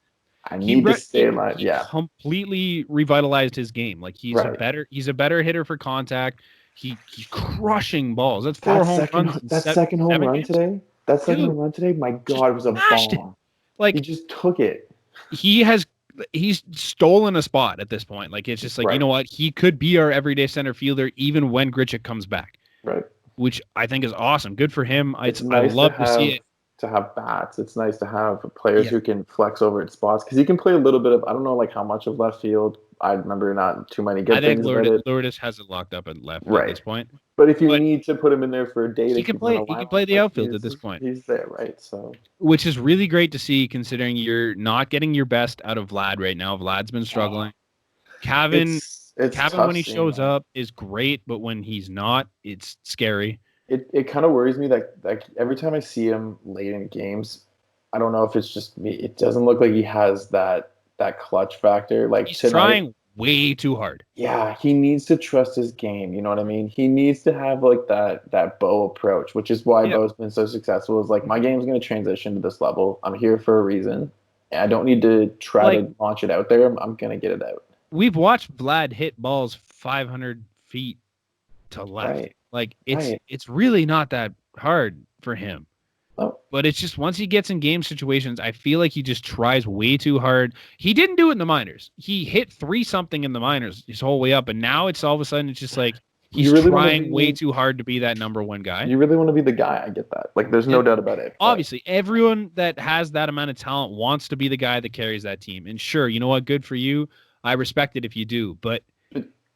I need to stay in line. Yeah, completely revitalized his game. Like he's a better hitter for contact. He's crushing balls. That's 4 home runs. That second home run today. That second home run today. My God, it was a bomb. Like he just took it. He has he's stolen a spot at this point. Like, it's just like, you know what? He could be our everyday center fielder even when Grichuk comes back. Right. Which I think is awesome. Good for him. It's I nice love to see it. To have bats. It's nice to have players who can flex over at spots because he can play a little bit of, I don't know like how much of left field. I remember not too many good things about it. Lourdes has it locked up at left at this point. But if you need to put him in there for a day, he can play. He can play the outfield at this point. He's there, right? So, which is really great to see, considering you're not getting your best out of Vlad right now. Vlad's been struggling. Cavan when he shows up is great, but when he's not, it's scary. It kind of worries me that like every time I see him late in games, I don't know if it's just me. It doesn't look like he has that clutch factor. Like he's trying way too hard. Yeah, he needs to trust his game. You know what I mean? He needs to have like that Bo approach, which is why Bo's been so successful. Is like my game's going to transition to this level. I'm here for a reason. I don't need to try to launch it out there. I'm going to get it out. We've watched Vlad hit balls 500 feet to left. Right. Like it's really not that hard for him. Oh. But it's just once he gets in game situations, I feel like he just tries way too hard. He didn't do it in the minors. He hit 3-something in the minors his whole way up, and now it's all of a sudden it's just like he's trying way too hard to be that number one guy. You really want to be the guy. I get that. Like there's no doubt about it. Obviously, everyone that has that amount of talent wants to be the guy that carries that team. And sure, you know what? Good for you. I respect it if you do, but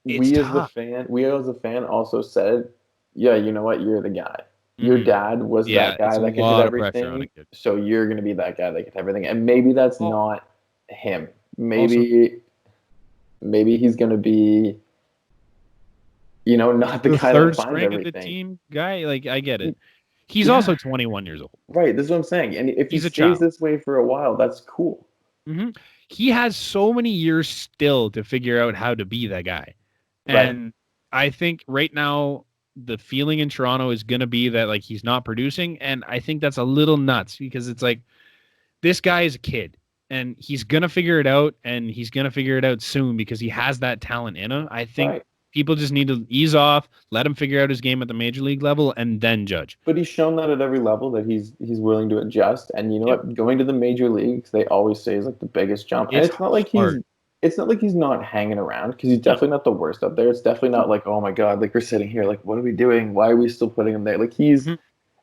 we as a fan also said, yeah, you know what? You're the guy. Your dad was that guy that could hit everything, so you're going to be that guy that could hit everything. And maybe that's not him. Maybe he's going to be, not the guy that finds everything. Of the team guy. Like, I get it. He's also 21 years old. Right. This is what I'm saying. And if he stays this way for a while, that's cool. Mm-hmm. He has so many years still to figure out how to be that guy. And I think right now, the feeling in Toronto is going to be that like he's not producing. And I think that's a little nuts because it's like, this guy is a kid and he's going to figure it out and he's going to figure it out soon because he has that talent in him. I think people just need to ease off, let him figure out his game at the major league level and then judge. But he's shown that at every level that he's willing to adjust. And you know what? Going to the major leagues, they always say is like the biggest jump. And it's not like he's not hanging around because he's definitely not the worst up there. It's definitely not like, oh my God, like we're sitting here, like, what are we doing? Why are we still putting him there? Like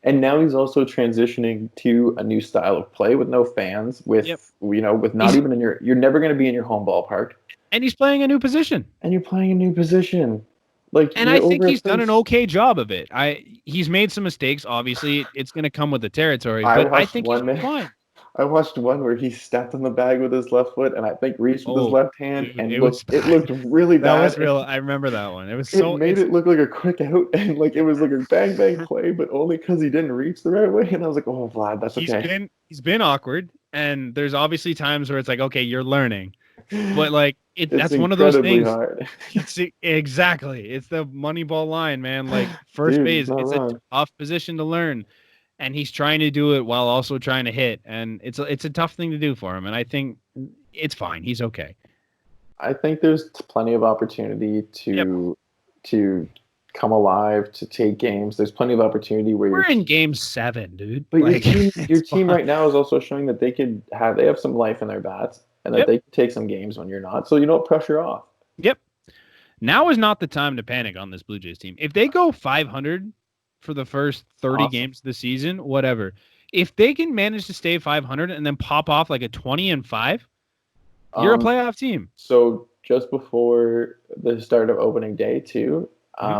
and now he's also transitioning to a new style of play with no fans, with not even in you're never going to be in your home ballpark. And he's playing a new position. Like, and I think he's done an okay job of it. He's made some mistakes. Obviously, it's going to come with the territory, but I think he's fine. I watched one where he stepped on the bag with his left foot and I think reached with his left hand, and it looked really bad. That was real. I remember that one. It made it look like a quick out, and like it was like a bang play, but only because he didn't reach the right way. And I was like, oh, Vlad, that's okay. He's been awkward, and there's obviously times where it's like, okay, you're learning, but like that's one of those things. Hard. Exactly. It's the Moneyball line, man. Like first base, it's a tough position to learn. And he's trying to do it while also trying to hit. And it's a tough thing to do for him. And I think it's fine. He's okay. I think there's plenty of opportunity to come alive, to take games. There's plenty of opportunity where we're in game 7, dude. But like, your team right now is also showing that they have some life in their bats and that they can take some games when you're not. So you don't pressure off. Yep. Now is not the time to panic on this Blue Jays team. If they go 500 for the first 30 games of the season, whatever. If they can manage to stay 500 and then pop off like a 20-5, you're a playoff team. So just before the start of opening day too,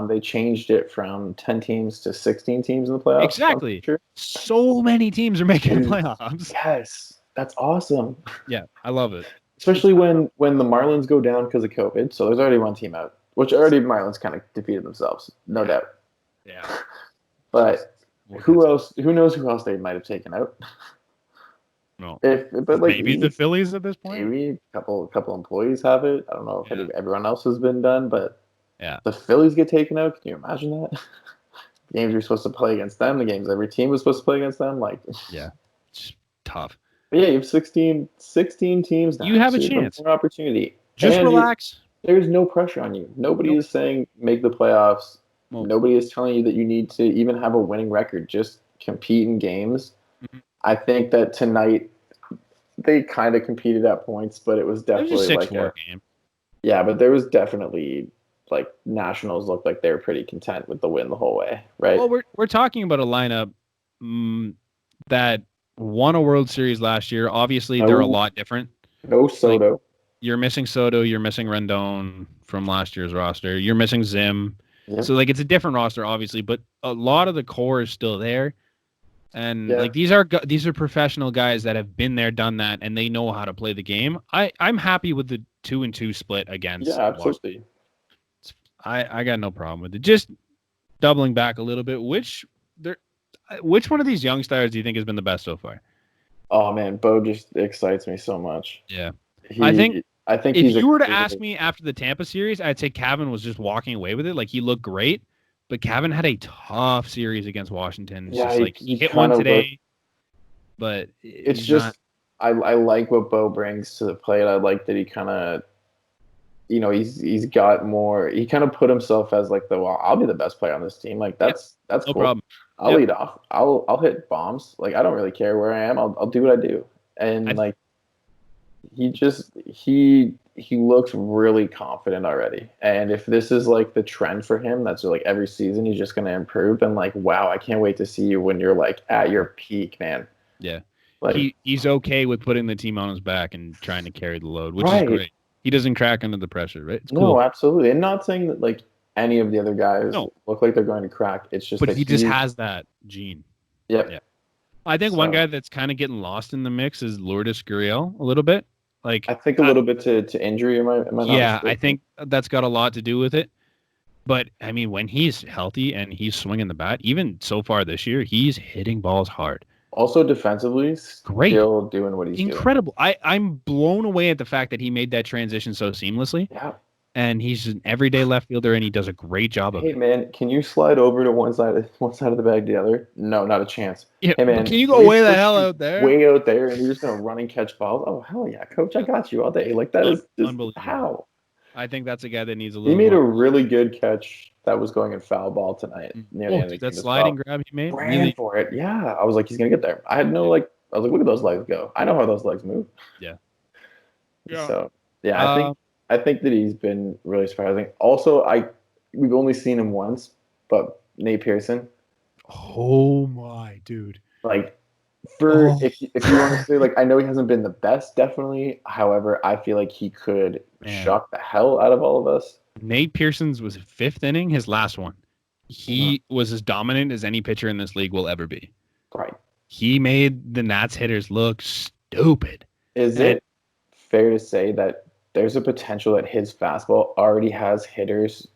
they changed it from 10 teams to 16 teams in the playoffs. Exactly. Sure. So many teams are making the playoffs. Yes. That's awesome. Yeah, I love it. Especially when the Marlins go down because of COVID. So there's already one team out, which already Marlins kind of defeated themselves. No doubt. Yeah. But who else? Who knows who else they might have taken out? No. Maybe the Phillies at this point. Maybe a couple employees have it. I don't know if everyone else has been done, but the Phillies get taken out. Can you imagine that? Games you're supposed to play against them. The games every team was supposed to play against them. Like it's tough. But you have 16 teams now. You have a chance. More opportunity. Just relax. There's no pressure on you. Nobody is saying make the playoffs. Well, nobody is telling you that you need to even have a winning record. Just compete in games. Mm-hmm. I think that tonight they kind of competed at points, but it was It was definitely a like 6-4 game. Yeah, but there was definitely like Nationals looked like they were pretty content with the win the whole way, right? Well, we're talking about a lineup that won a World Series last year. Obviously, they're a lot different. No Soto. Like, you're missing Soto. You're missing Rendon from last year's roster. You're missing Zim. Yep. So, like, it's a different roster, obviously, but a lot of the core is still there. And Yeah. like these are professional guys that have been there, done that, and they know how to play the game. I'm happy with the 2-2 split against. Yeah, absolutely. I got no problem with it. Just doubling back a little bit, which one of these young stars do you think has been the best so far? Oh man, Bo just excites me so much. Yeah, I think if you were to ask me after the Tampa series, I'd say Cavan was just walking away with it. Like he looked great, but Cavan had a tough series against Washington. It's just like he hit one today, but it's just I like what Bo brings to the plate. I like that he kind of, he's got more. He kind of put himself as like I'll be the best player on this team. Like that's no cool. problem. I'll lead off. I'll hit bombs. Like I don't really care where I am. I'll do what I do. And he looks really confident already. And if this is like the trend for him, that's like every season he's just gonna improve. And like, wow, I can't wait to see you when you're like at your peak, man. Yeah. Like he's okay with putting the team on his back and trying to carry the load, which is great. He doesn't crack under the pressure, right? It's cool. No, absolutely. And not saying that like any of the other guys look like they're going to crack. It's just but he just has that gene. Yep. Yeah. I think one guy that's kind of getting lost in the mix is Lourdes Gurriel a little bit. Like I think a little bit to injury. Am I not mistaken? I think that's got a lot to do with it. But I mean, when he's healthy and he's swinging the bat, even so far this year, he's hitting balls hard. Also defensively, great, still doing what he's incredible. I'm blown away at the fact that he made that transition so seamlessly. Yeah. And he's an everyday left fielder, and he does a great job of it. Hey man, can you slide over to one side of the bag to the other? No, not a chance. Yeah, hey man, can you go way the hell out there? Way out there, and you're just gonna run and catch balls? Oh hell yeah, coach, I got you all day. Like that is unbelievable. How? I think that's a guy that needs a little. He made a really good catch that was going in foul ball tonight. That sliding grab he made, ran for it. Yeah, I was like, he's gonna get there. I had no I was like, look at those legs go. I know how those legs move. Yeah. So yeah, I think that he's been really surprising. Also, we've only seen him once, but Nate Pearson. Oh my dude! Like, if you want to say, like, I know he hasn't been the best, definitely. However, I feel like he could shock the hell out of all of us. Nate Pearson's was fifth inning, his last one. He was as dominant as any pitcher in this league will ever be. Right. He made the Nats hitters look stupid. Is it fair to say that there's a potential that his fastball already has hitters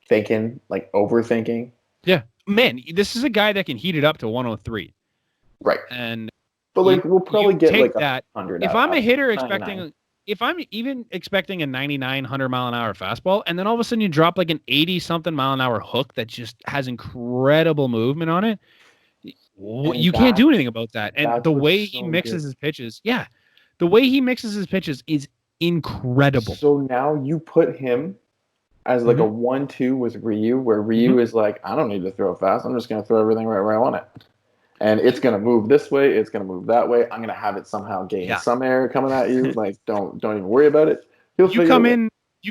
overthinking? Yeah. Man, this is a guy that can heat it up to 103. Right. But we'll probably get like that. 100. If I'm a hitter if I'm even expecting a 99, 100 mile an hour fastball, and then all of a sudden you drop like an 80 something mile an hour hook that just has incredible movement on it, you can't do anything about that. And the way he mixes his pitches, the way he mixes his pitches is incredible. So now you put him as like a 1-2 with Ryu, where Ryu is like, I don't need to throw fast. I'm just going to throw everything right where I want it. And it's going to move this way. It's going to move that way. I'm going to have it somehow gain some air coming at you. Like, don't even worry about it. You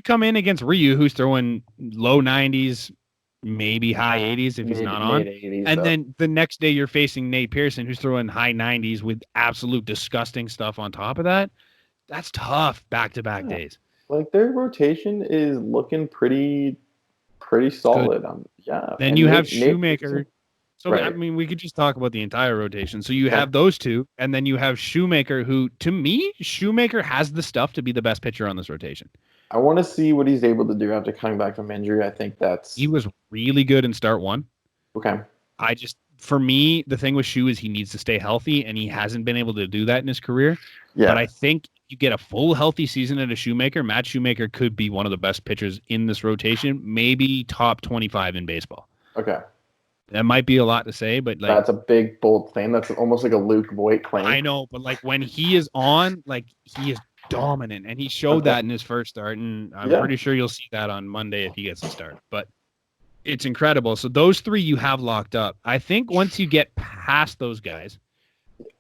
come in against Ryu, who's throwing low 90s, maybe high 80s if he's not on. And then the next day you're facing Nate Pearson, who's throwing high 90s with absolute disgusting stuff on top of that. That's tough back-to-back days. Like, their rotation is looking pretty solid. Then you have Shoemaker. So, I mean, we could just talk about the entire rotation. So you have those two, and then you have Shoemaker, who, to me, Shoemaker has the stuff to be the best pitcher on this rotation. I want to see what he's able to do after coming back from injury. I think he was really good in start one. Okay. For me, the thing with Shu is he needs to stay healthy, and he hasn't been able to do that in his career. Yeah. But I think you get a full healthy season at a Shoemaker. Matt Shoemaker could be one of the best pitchers in this rotation, maybe top 25 in baseball. Okay. That might be a lot to say, but that's a big, bold claim. That's almost like a Luke Voigt claim. I know, but like when he is on, like he is dominant, and he showed that in his first start, and I'm pretty sure you'll see that on Monday if he gets a start. But it's incredible. So those three you have locked up. I think once you get past those guys,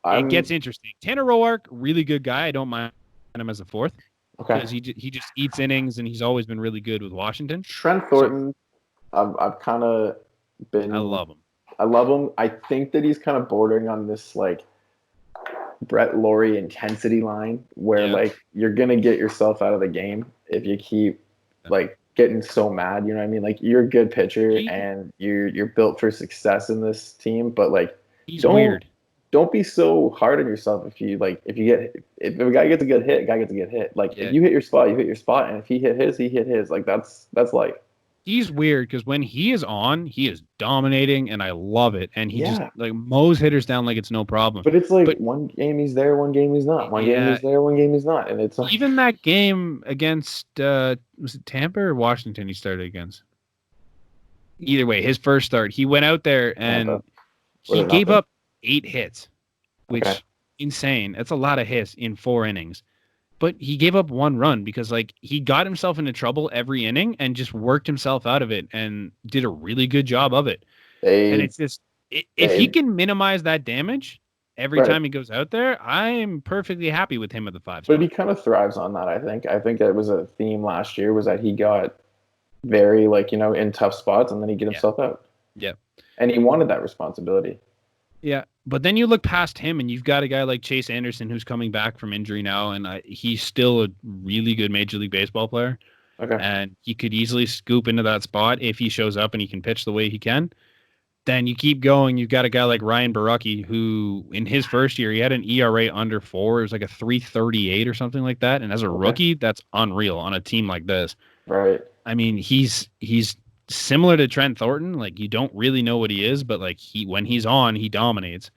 it gets interesting. Tanner Roark, really good guy. I don't mind him as a fourth because he just eats innings and he's always been really good with Washington. Trent Thornton, I've kind of been. I love him. I love him. I think that he's kind of bordering on this like Brett Laurie intensity line where like you're gonna get yourself out of the game if you keep like getting so mad. You know what I mean? Like you're a good pitcher and you're built for success in this team, but like he's weird. Don't be so hard on yourself if a guy gets a good hit, a guy gets a good hit. Like if you hit your spot, you hit your spot, and if he hit his, he hit his. Like that's life. He's weird because when he is on, he is dominating, and I love it. And he just like mows hitters down like it's no problem. But it's like one game he's there, one game he's not. One game he's there, one game he's not. And it's like even that game against was it Tampa or Washington he started against? Either way, his first start, he went out there and he gave up 8 hits, which insane. That's a lot of hits in 4 innings. But he gave up 1 run because like he got himself into trouble every inning and just worked himself out of it and did a really good job of it. And it's just if he can minimize that damage every time he goes out there, I'm perfectly happy with him at the 5 spot. But he kind of thrives on that, I think. I think it was a theme last year was that he got very like, in tough spots and then he'd get himself out. Yeah. And he wanted that responsibility. Yeah, but then you look past him and you've got a guy like Chase Anderson who's coming back from injury now, and he's still a really good Major League Baseball player. Okay. And he could easily scoop into that spot if he shows up and he can pitch the way he can. Then you keep going. You've got a guy like Ryan Borucki who, in his first year, he had an ERA under 4. It was like a 3.38 or something like that. And as a rookie, that's unreal on a team like this. Right. I mean, he's similar to Trent Thornton. Like you don't really know what he is, but like when he's on, he dominates.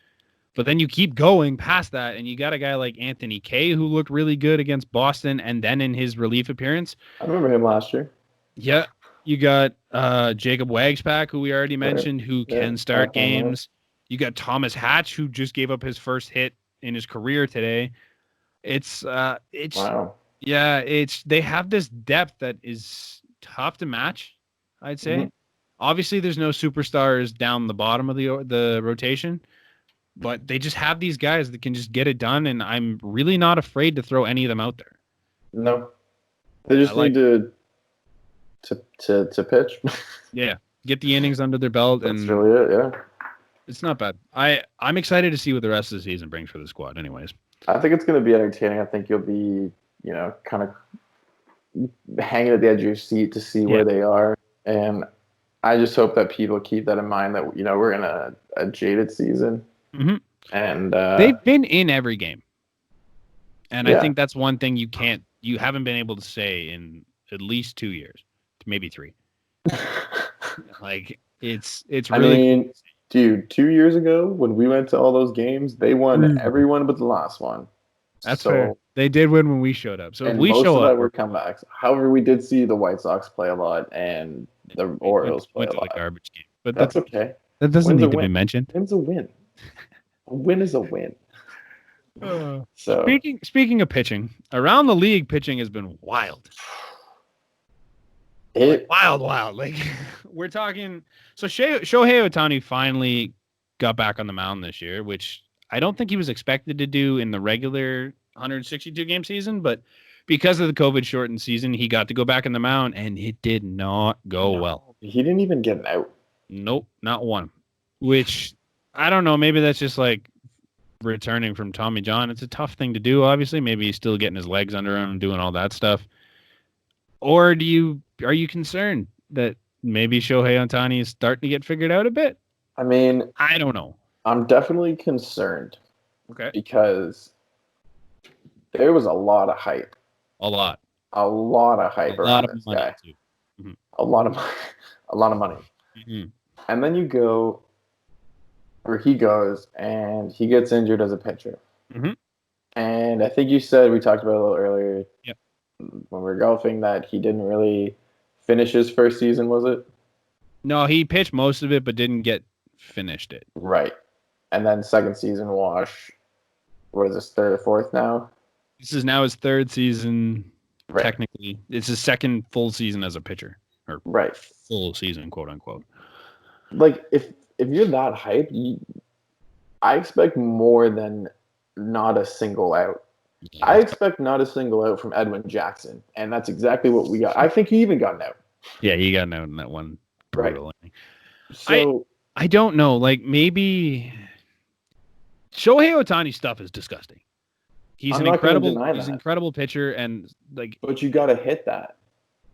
But then you keep going past that, and you got a guy like Anthony Kay who looked really good against Boston, and then in his relief appearance, I remember him last year. Yeah, you got Jacob Wagspack, who we already mentioned, who can start games. You got Thomas Hatch, who just gave up his first hit in his career today. It's wow. Yeah, they have this depth that is tough to match, I'd say. Mm-hmm. Obviously, there's no superstars down the bottom of the rotation, but they just have these guys that can just get it done, and I'm really not afraid to throw any of them out there. No, they just need to pitch. Yeah, get the innings under their belt. That's really it. Yeah, it's not bad. I'm excited to see what the rest of the season brings for the squad. Anyways, I think it's going to be entertaining. I think you'll be, kind of hanging at the edge of your seat to see where they are, and I just hope that people keep that in mind that we're in a jaded season. Mm-hmm. And they've been in every game, and I think that's one thing you haven't been able to say in at least 2 years, maybe 3. Like it's really. I mean, dude, 2 years ago when we went to all those games, they won every one but the last one. That's fair. They did win when we showed up. So if we most show of up, that were comebacks. However, we did see the White Sox play a lot and the Orioles play a lot. The garbage game, but that's okay. That doesn't need to be mentioned. Win's a win. A win is a win. So speaking of pitching, around the league, pitching has been wild. Wild. Like we're talking. So Shohei Ohtani finally got back on the mound this year, which I don't think he was expected to do in the regular 162 game season, but because of the COVID shortened season, he got to go back on the mound, and it did not go well. He didn't even get an out. Nope, not one. Which I don't know. Maybe that's just like returning from Tommy John. It's a tough thing to do. Obviously, maybe he's still getting his legs under him, doing all that stuff. Or are you concerned that maybe Shohei Ohtani is starting to get figured out a bit? I mean, I don't know. I'm definitely concerned. Okay. Because there was a lot of hype. A lot of hype around this guy. Mm-hmm. A lot of money. Mm-hmm. And then you go where he goes and he gets injured as a pitcher. Mm-hmm. And I think we talked about it a little earlier when we were golfing that he didn't really finish his first season, was it? No, he pitched most of it but didn't get finished it. Right. And then second season wash. What is this, third or fourth now? This is now his third season. Right. Technically, it's his second full season as a pitcher, or full season, quote unquote. Like if you're that hyped, I expect more than not a single out. I expect not a single out from Edwin Jackson, and that's exactly what we got. I think he even got an out. Yeah, he got an out in that one brutal inning. So I don't know. Like maybe Shohei Ohtani's stuff is disgusting. He's an incredible pitcher, and like. But you got to hit that.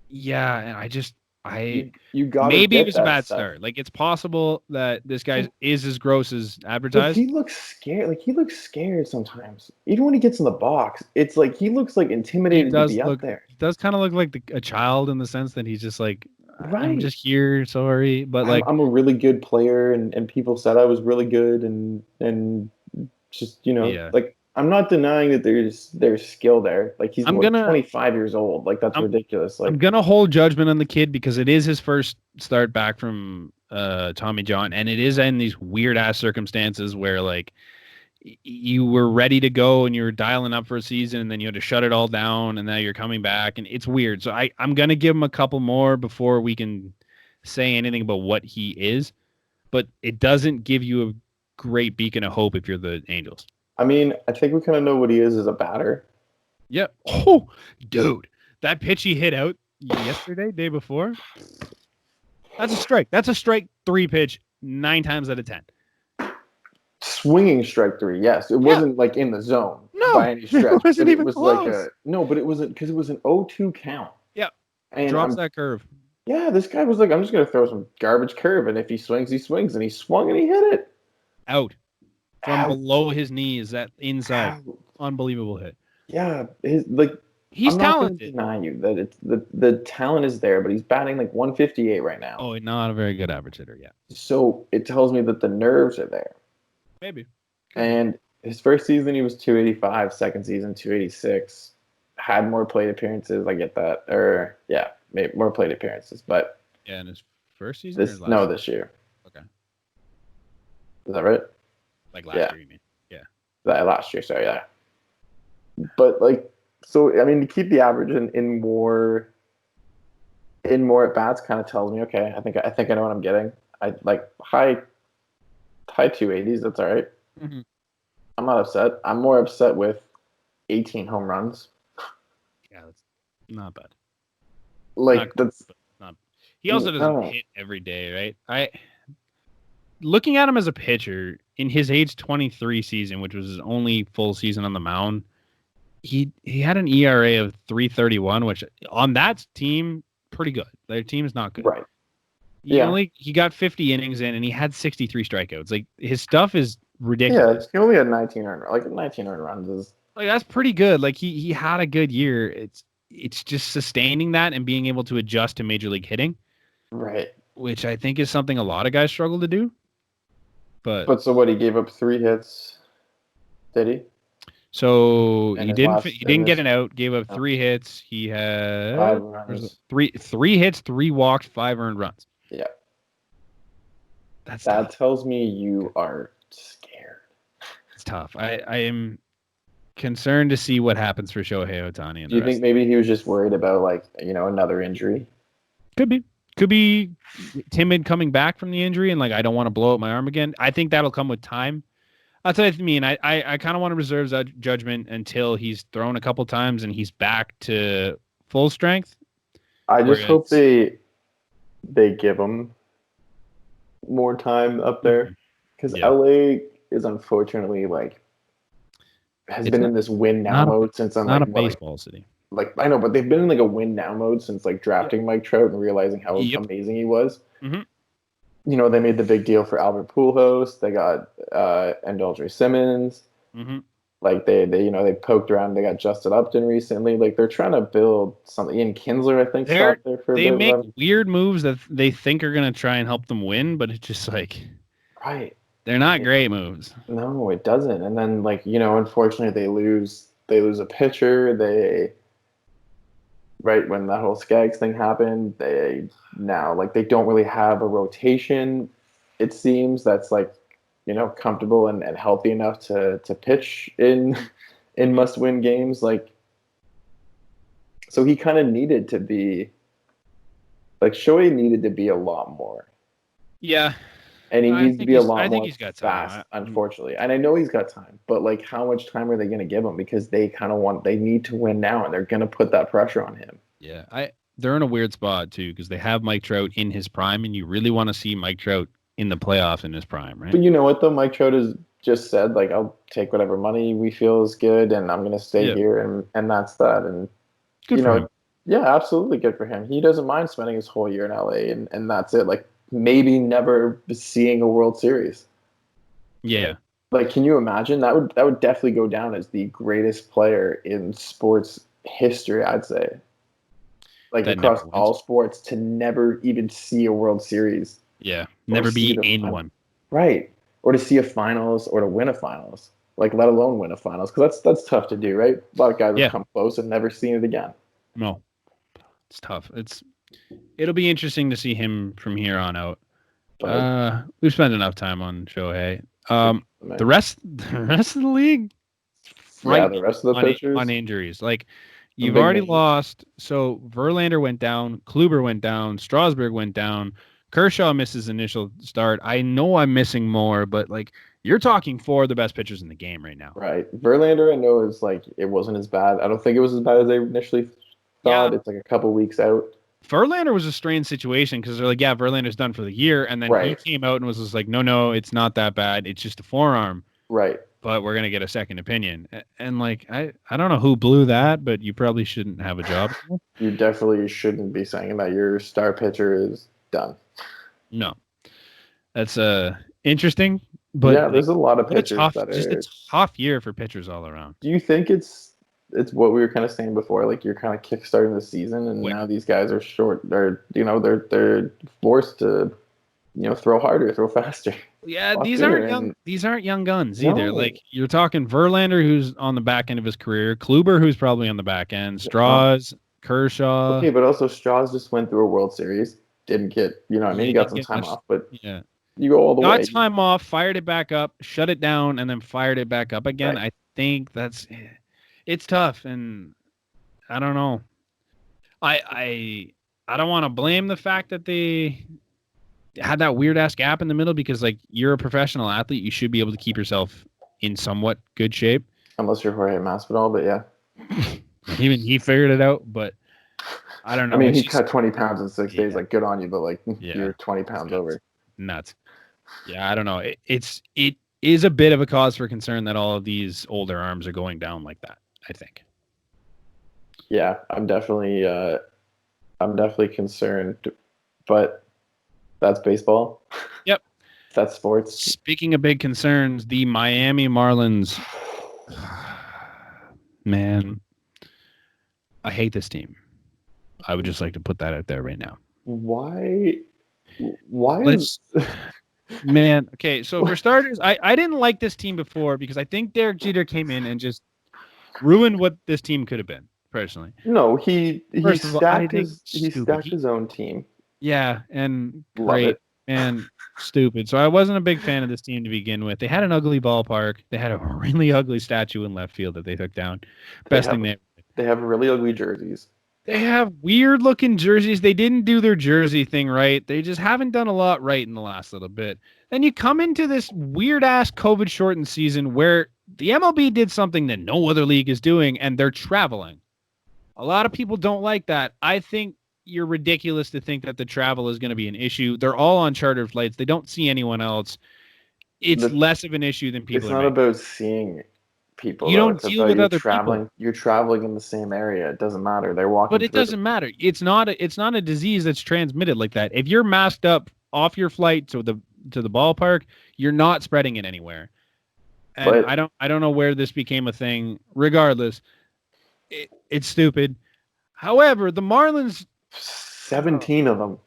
Yeah, and you got maybe it was a bad start. Like it's possible that this guy is as gross as advertised. He looks scared. Like he looks scared sometimes. Even when he gets in the box, it's like he looks like intimidated to be up there. He does kind of look like a child in the sense that he's just like, right. I'm just here, sorry, but like I'm a really good player, and people said I was really good, and just like. I'm not denying that there's skill there. Like he's 25 years old. Like that's ridiculous. Like I'm gonna hold judgment on the kid because it is his first start back from Tommy John, and it is in these weird ass circumstances where like you were ready to go and you were dialing up for a season, and then you had to shut it all down, and now you're coming back, and it's weird. So I'm gonna give him a couple more before we can say anything about what he is, but it doesn't give you a great beacon of hope if you're the Angels. I mean, I think we kind of know what he is as a batter. Yep. Oh, dude. That pitch he hit out yesterday, day before, that's a strike. That's a strike 3 pitch 9 times out of 10. Swinging strike 3, yes. It wasn't like in the zone by any stretch. It wasn't even was close. But it wasn't because it was an 0-2 count. Yeah. And drops that curve. Yeah, this guy was like, I'm just going to throw some garbage curve, and if he swings, he swings. And he swung and he hit it. Out. From below his knees, that inside. Unbelievable hit. Yeah. He's I'm talented. Not going to deny you that it's the talent is there, but he's batting like 158 right now. Oh, not a very good average hitter yet. So it tells me that the nerves are there. Maybe. And his first season, he was 285. Second season, 286. Had more plate appearances. I get that. Or, yeah, maybe more plate appearances. But yeah, in his first season? This year. Okay. Is that right? Like last year, you mean? Yeah. Last year, sorry, yeah. But, like, so, I mean, to keep the average in more at bats kind of tells me, okay, I think I know what I'm getting. I like high 280s, that's all right. Mm-hmm. I'm not upset. I'm more upset with 18 home runs. Yeah, that's not bad. Like that's not. He also doesn't hit every day, right? Looking at him as a pitcher in his age 23 season, which was his only full season on the mound, he had an ERA of 3.31, which on that team pretty good. Their team's not good, right? He got 50 innings in, and he had 63 strikeouts. Like his stuff is ridiculous. Yeah, he only had 19 earned runs is like that's pretty good. Like he had a good year. It's just sustaining that and being able to adjust to major league hitting, right? Which I think is something a lot of guys struggle to do. But so what? He gave up 3 hits, did he? So he didn't get an out. Gave up 3 hits. He had 5 runs. 3 hits, 3 walks, 5 earned runs. Yeah, that tough. Tells me you are scared. It's tough. I am concerned to see what happens for Shohei Ohtani. Do you think maybe he was just worried about another injury? Could be timid coming back from the injury and I don't want to blow up my arm again. I think that'll come with time. That's what I mean. I kind of want to reserve that judgment until he's thrown a couple times and he's back to full strength. I just hope they give him more time up there because LA is unfortunately been in this win now mode since I'm not a baseball city. I know, but they've been in a win now mode since drafting Mike Trout and realizing how amazing he was. Mm-hmm. They made the big deal for Albert Pujols. They got Andrelton Simmons. Mm-hmm. They poked around. They got Justin Upton recently. They're trying to build something. Ian Kinsler, I think, stopped there for a bit. They make weird moves that they think are going to try and help them win, but it's just right. They're not great moves. No, it doesn't. And then unfortunately, they lose a pitcher. Right when that whole Skaggs thing happened, they don't really have a rotation. It seems that's comfortable and healthy enough to pitch in must-win games. So he kind of needed to be Shohei needed to be a lot more. Yeah, And he needs to be a lot I think more he's got fast, time. unfortunately. And I know he's got time, but like, how much time are they going to give him? Because they need to win now, and they're going to put that pressure on him. Yeah, they're in a weird spot too because they have Mike Trout in his prime, and you really want to see Mike Trout in the playoffs in his prime, right? But you know what, though? Mike Trout has just said, like, I'll take whatever money we feel is good, and I'm going to stay Yeah, here, and that's that. And, good for him. yeah, absolutely good for him. He doesn't mind spending his whole year in LA, and that's it. Like, maybe never seeing a World Series. Yeah. Like, can you imagine? That would definitely go down as the greatest player in sports history, I'd say. Like, That across never wins. all sports, to never even see a World Series. Yeah, never be in one. Right. Or to see a finals or to win a finals. Like, let alone win a finals. Because that's tough to do, right? A lot of guys have come close and never seen it again. No. It's tough. It'll be interesting to see him from here on out. We've spent enough time on Shohei. The rest of the league, the rest of the pitchers on injuries. Like, you've already lost. So Verlander went down, Kluber went down, Strasburg went down, Kershaw misses initial start. I know I'm missing more, but like, you're talking 4 of the best pitchers in the game right now. Right. Verlander, I know, is like, it wasn't as bad. I don't think it was as bad as they initially thought. Yeah. It's like a couple weeks out. Verlander was a strange situation because they're like, yeah, Verlander's done for the year. And then he came out and was just like, no, it's not that bad. It's just a forearm. Right. But we're going to get a second opinion. And like, I don't know who blew that, but you probably shouldn't have a job. You definitely shouldn't be saying that your star pitcher is done. No. That's interesting. But yeah, there's a lot of pitchers it's a tough year for pitchers all around. Do you think it's what we were kind of saying before? Like, you're kind of kickstarting the season, and now these guys are short. They're forced to, throw harder, throw faster. Yeah, these aren't young guns either. No. Like, you're talking Verlander, who's on the back end of his career, Kluber, who's probably on the back end, Strauss, Kershaw. Okay, but also Strauss just went through a World Series, didn't get, he got some time off, but yeah. You go all the way. Got time off, fired it back up, shut it down, and then fired it back up again. Right. I think it's tough, and I don't know. I don't want to blame the fact that they had that weird ass gap in the middle because, like, you're a professional athlete, you should be able to keep yourself in somewhat good shape. Unless you're Jorge Masvidal, but yeah. Even he figured it out, but I don't know. I mean, he cut 20 pounds in 6 days. Like, good on you, but like, you're 20 pounds over. Nuts. Yeah, I don't know. It is a bit of a cause for concern that all of these older arms are going down like that, I think. Yeah, I'm definitely concerned, but that's baseball. Yep. That's sports. Speaking of big concerns, the Miami Marlins. Man, I hate this team. I would just like to put that out there right now. Why Man, okay, so for starters, I didn't like this team before because I think Derek Jeter came in and just ruined what this team could have been, personally. No, he stacked his own team. Yeah, and great and stupid. So I wasn't a big fan of this team to begin with. They had an ugly ballpark. They had a really ugly statue in left field that they took down. They have really ugly jerseys. They have weird looking jerseys. They didn't do their jersey thing right. They just haven't done a lot right in the last little bit. Then you come into this weird ass COVID shortened season where the MLB did something that no other league is doing, and they're traveling. A lot of people don't like that. I think you're ridiculous to think that the travel is going to be an issue. They're all on chartered flights. They don't see anyone else. It's less of an issue than people. It's not about seeing people. You don't deal with other people. You're traveling in the same area. It doesn't matter. They're walking. But it doesn't matter. It's not a disease that's transmitted like that. If you're masked up off your flight to the ballpark, you're not spreading it anywhere. And I don't know where this became a thing. Regardless, it's stupid. However, the Marlins, 17 of them.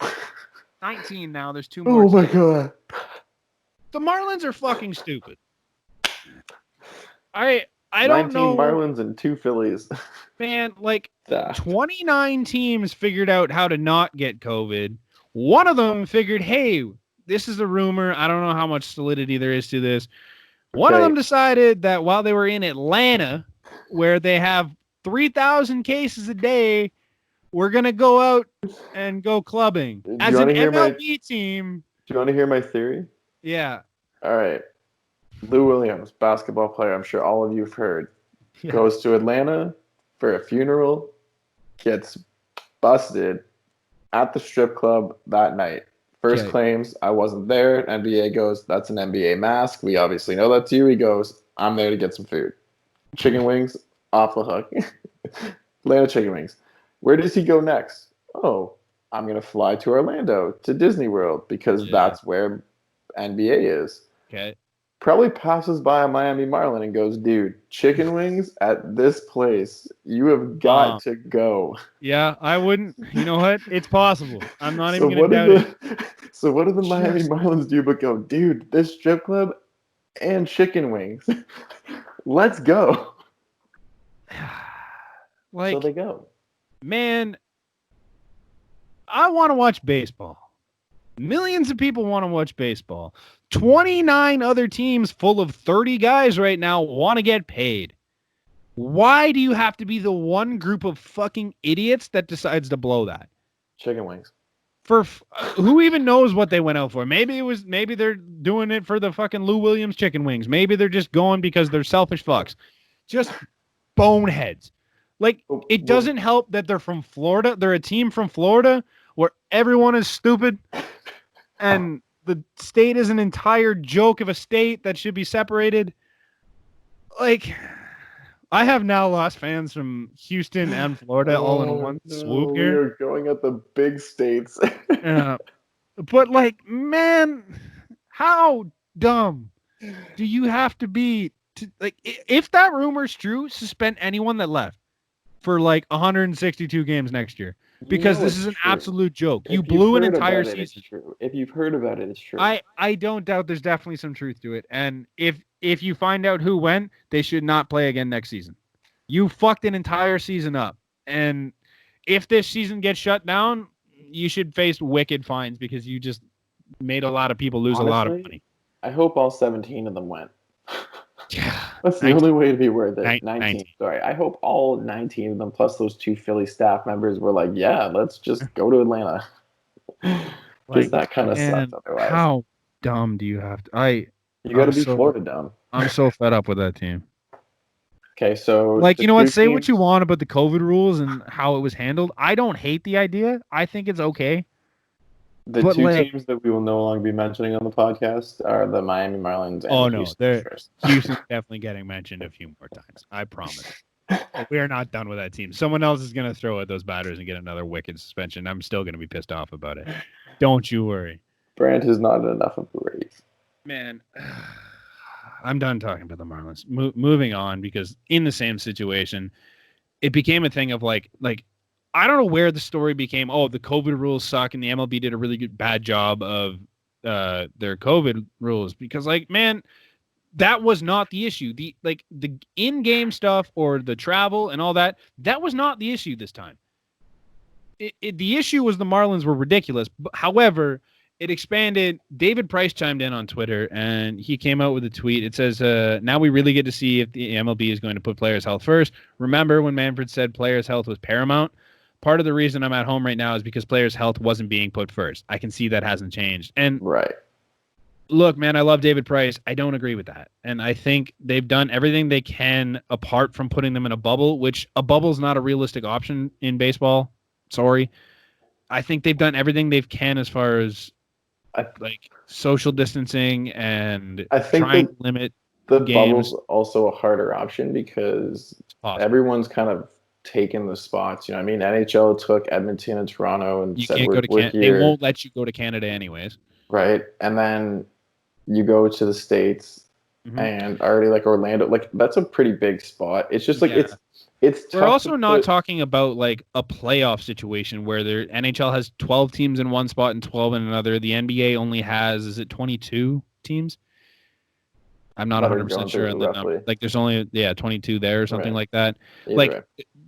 19 now. There's 2 more. Oh my god. The Marlins are fucking stupid. I don't know. 19 Marlins and 2 Phillies. Man, like 29 teams figured out how to not get COVID. One of them figured, hey, this is a rumor. I don't know how much solidity there is to this. One of them decided that while they were in Atlanta, where they have 3,000 cases a day, we're going to go out and go clubbing. As an MLB team. Do you want to hear my theory? Yeah. All right. Lou Williams, basketball player. I'm sure all of you have heard. Yeah. Goes to Atlanta for a funeral. Gets busted at the strip club that night. First claims, I wasn't there. NBA goes, that's an NBA mask. We obviously know that's you. He goes, I'm there to get some food. Chicken wings, off the hook. Atlanta chicken wings. Where does he go next? Oh, I'm going to fly to Orlando, to Disney World, because that's where NBA is. Okay. Probably passes by a Miami Marlin and goes, dude, chicken wings at this place. You have got to go. Yeah, I wouldn't. You know what? It's possible. I'm not even going to doubt it. So what do the Miami Marlins do but go, dude, this strip club and chicken wings. Let's go. Like, so they go. Man, I want to watch baseball. Millions of people want to watch baseball. 29 other teams full of 30 guys right now want to get paid. Why do you have to be the one group of fucking idiots that decides to blow that? Chicken wings. For who even knows what they went out for? Maybe they're doing it for the fucking Lou Williams chicken wings. Maybe they're just going because they're selfish fucks. Just boneheads. Like, it doesn't help that they're from Florida. They're a team from Florida where everyone is stupid and the state is an entire joke of a state that should be separated. Like, I have now lost fans from Houston and Florida all in one swoop here. We are going at the big states. But, like, man, how dumb do you have to be? Like, if that rumor's true, suspend anyone that left for like 162 games next year, because this is an absolute joke. You blew an entire season. If you've heard about it, it's true. I don't doubt there's definitely some truth to it. And if you find out who went, they should not play again next season. You fucked an entire season up. And if this season gets shut down, you should face wicked fines because you just made a lot of people lose a lot of money. I hope all 17 of them went. That's the only way to be worth it. 19. Sorry. I hope all 19 of them, plus those 2 Philly staff members, were like, yeah, let's just go to Atlanta. Because that kind of sucks otherwise. How dumb do you have to? You got to be Florida dumb. I'm so fed up with that team. Okay, so... Like, you know what? Say what you want about the COVID rules and how it was handled. I don't hate the idea. I think it's okay. The two teams that we will no longer be mentioning on the podcast are the Miami Marlins and Houston. Houston's definitely getting mentioned a few more times. I promise. We are not done with that team. Someone else is going to throw at those batters and get another wicked suspension. I'm still going to be pissed off about it. Don't you worry. Brant is not enough of a raise. Man, I'm done talking about the Marlins. Moving on, because in the same situation, it became a thing of like I don't know where the story became, the COVID rules suck and the MLB did a really bad job of their COVID rules, because, like, man, that was not the issue. The in-game stuff or the travel and all that was not the issue this time. The issue was the Marlins were ridiculous. However, it expanded. David Price chimed in on Twitter and he came out with a tweet. It says, now we really get to see if the MLB is going to put players' health first. Remember when Manfred said players' health was paramount? Part of the reason I'm at home right now is because players' health wasn't being put first. I can see that hasn't changed. And look, man, I love David Price. I don't agree with that. And I think they've done everything they can apart from putting them in a bubble, which a bubble is not a realistic option in baseball. Sorry. I think they've done everything they can as far as like social distancing and trying to limit the bubble's also a harder option because everyone's kind of taken the spots. You know what I mean? NHL took Edmonton and Toronto and said we're here. They won't let you go to Canada anyways. Right. And then you go to the States and already like Orlando, like that's a pretty big spot. It's just like it's tough. We're also not talking about like a playoff situation where the NHL has 12 teams in one spot and 12 in another. The NBA only has, is it 22 teams? I'm not 100% sure on the number. Like there's only 22 there or something like that.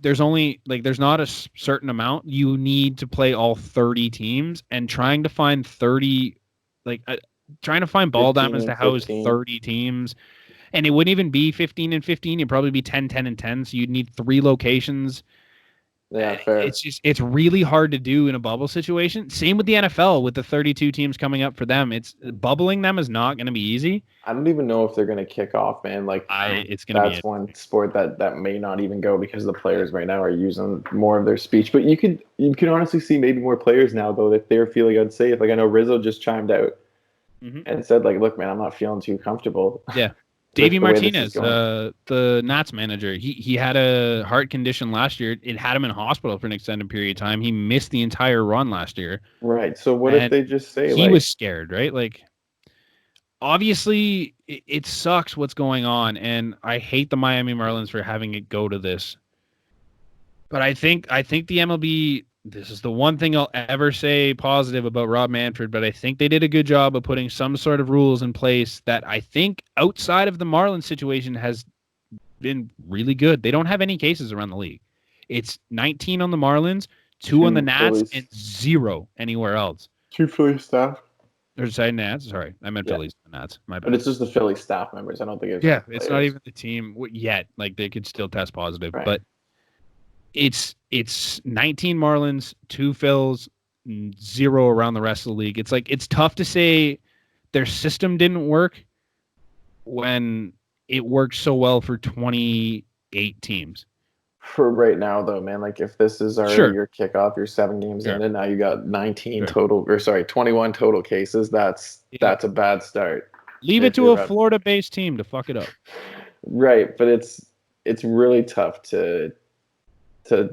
There's only there's not a certain amount. You need to play all 30 teams, and trying to find 30 trying to find ball diamonds to house 30 teams, and it wouldn't even be 15 and 15. It'd probably be 10, 10 and 10. So you'd need 3 locations. Yeah, fair. It's really hard to do in a bubble situation. Same with the NFL with the 32 teams coming up for them. It's bubbling them is not going to be easy. I don't even know if they're going to kick off, man. Like, it's going to be. That's one sport that may not even go because the players right now are using more of their speech. But you could honestly see maybe more players now though if they're feeling unsafe. Like I know Rizzo just chimed out and said like, "Look, man, I'm not feeling too comfortable." Yeah. Davey Martinez, the Nats manager, he had a heart condition last year. It had him in hospital for an extended period of time. He missed the entire run last year. Right. So what if they just say he was scared, right? Like, obviously, it sucks what's going on, and I hate the Miami Marlins for having it go to this. But I think the MLB. This is the one thing I'll ever say positive about Rob Manfred, but I think they did a good job of putting some sort of rules in place that I think outside of the Marlins situation has been really good. They don't have any cases around the league. It's 19 on the Marlins, 2 on the Nats, Phillies, and 0 anywhere else. 2 Philly staff. Or say Nats? Sorry, I meant Phillies and Nats. My bad. But it's just the Philly staff members. I don't think it's it's not even the team yet. Like they could still test positive, but it's 19 Marlins, 2 Phils, 0 around the rest of the league. It's like it's tough to say their system didn't work when it worked so well for 28 teams. For right now, though, man, like if this is already your kickoff, you're 7 games in, and now you got 21 total cases. That's a bad start. Leave it to a Florida-based team to fuck it up. Right, but it's really tough to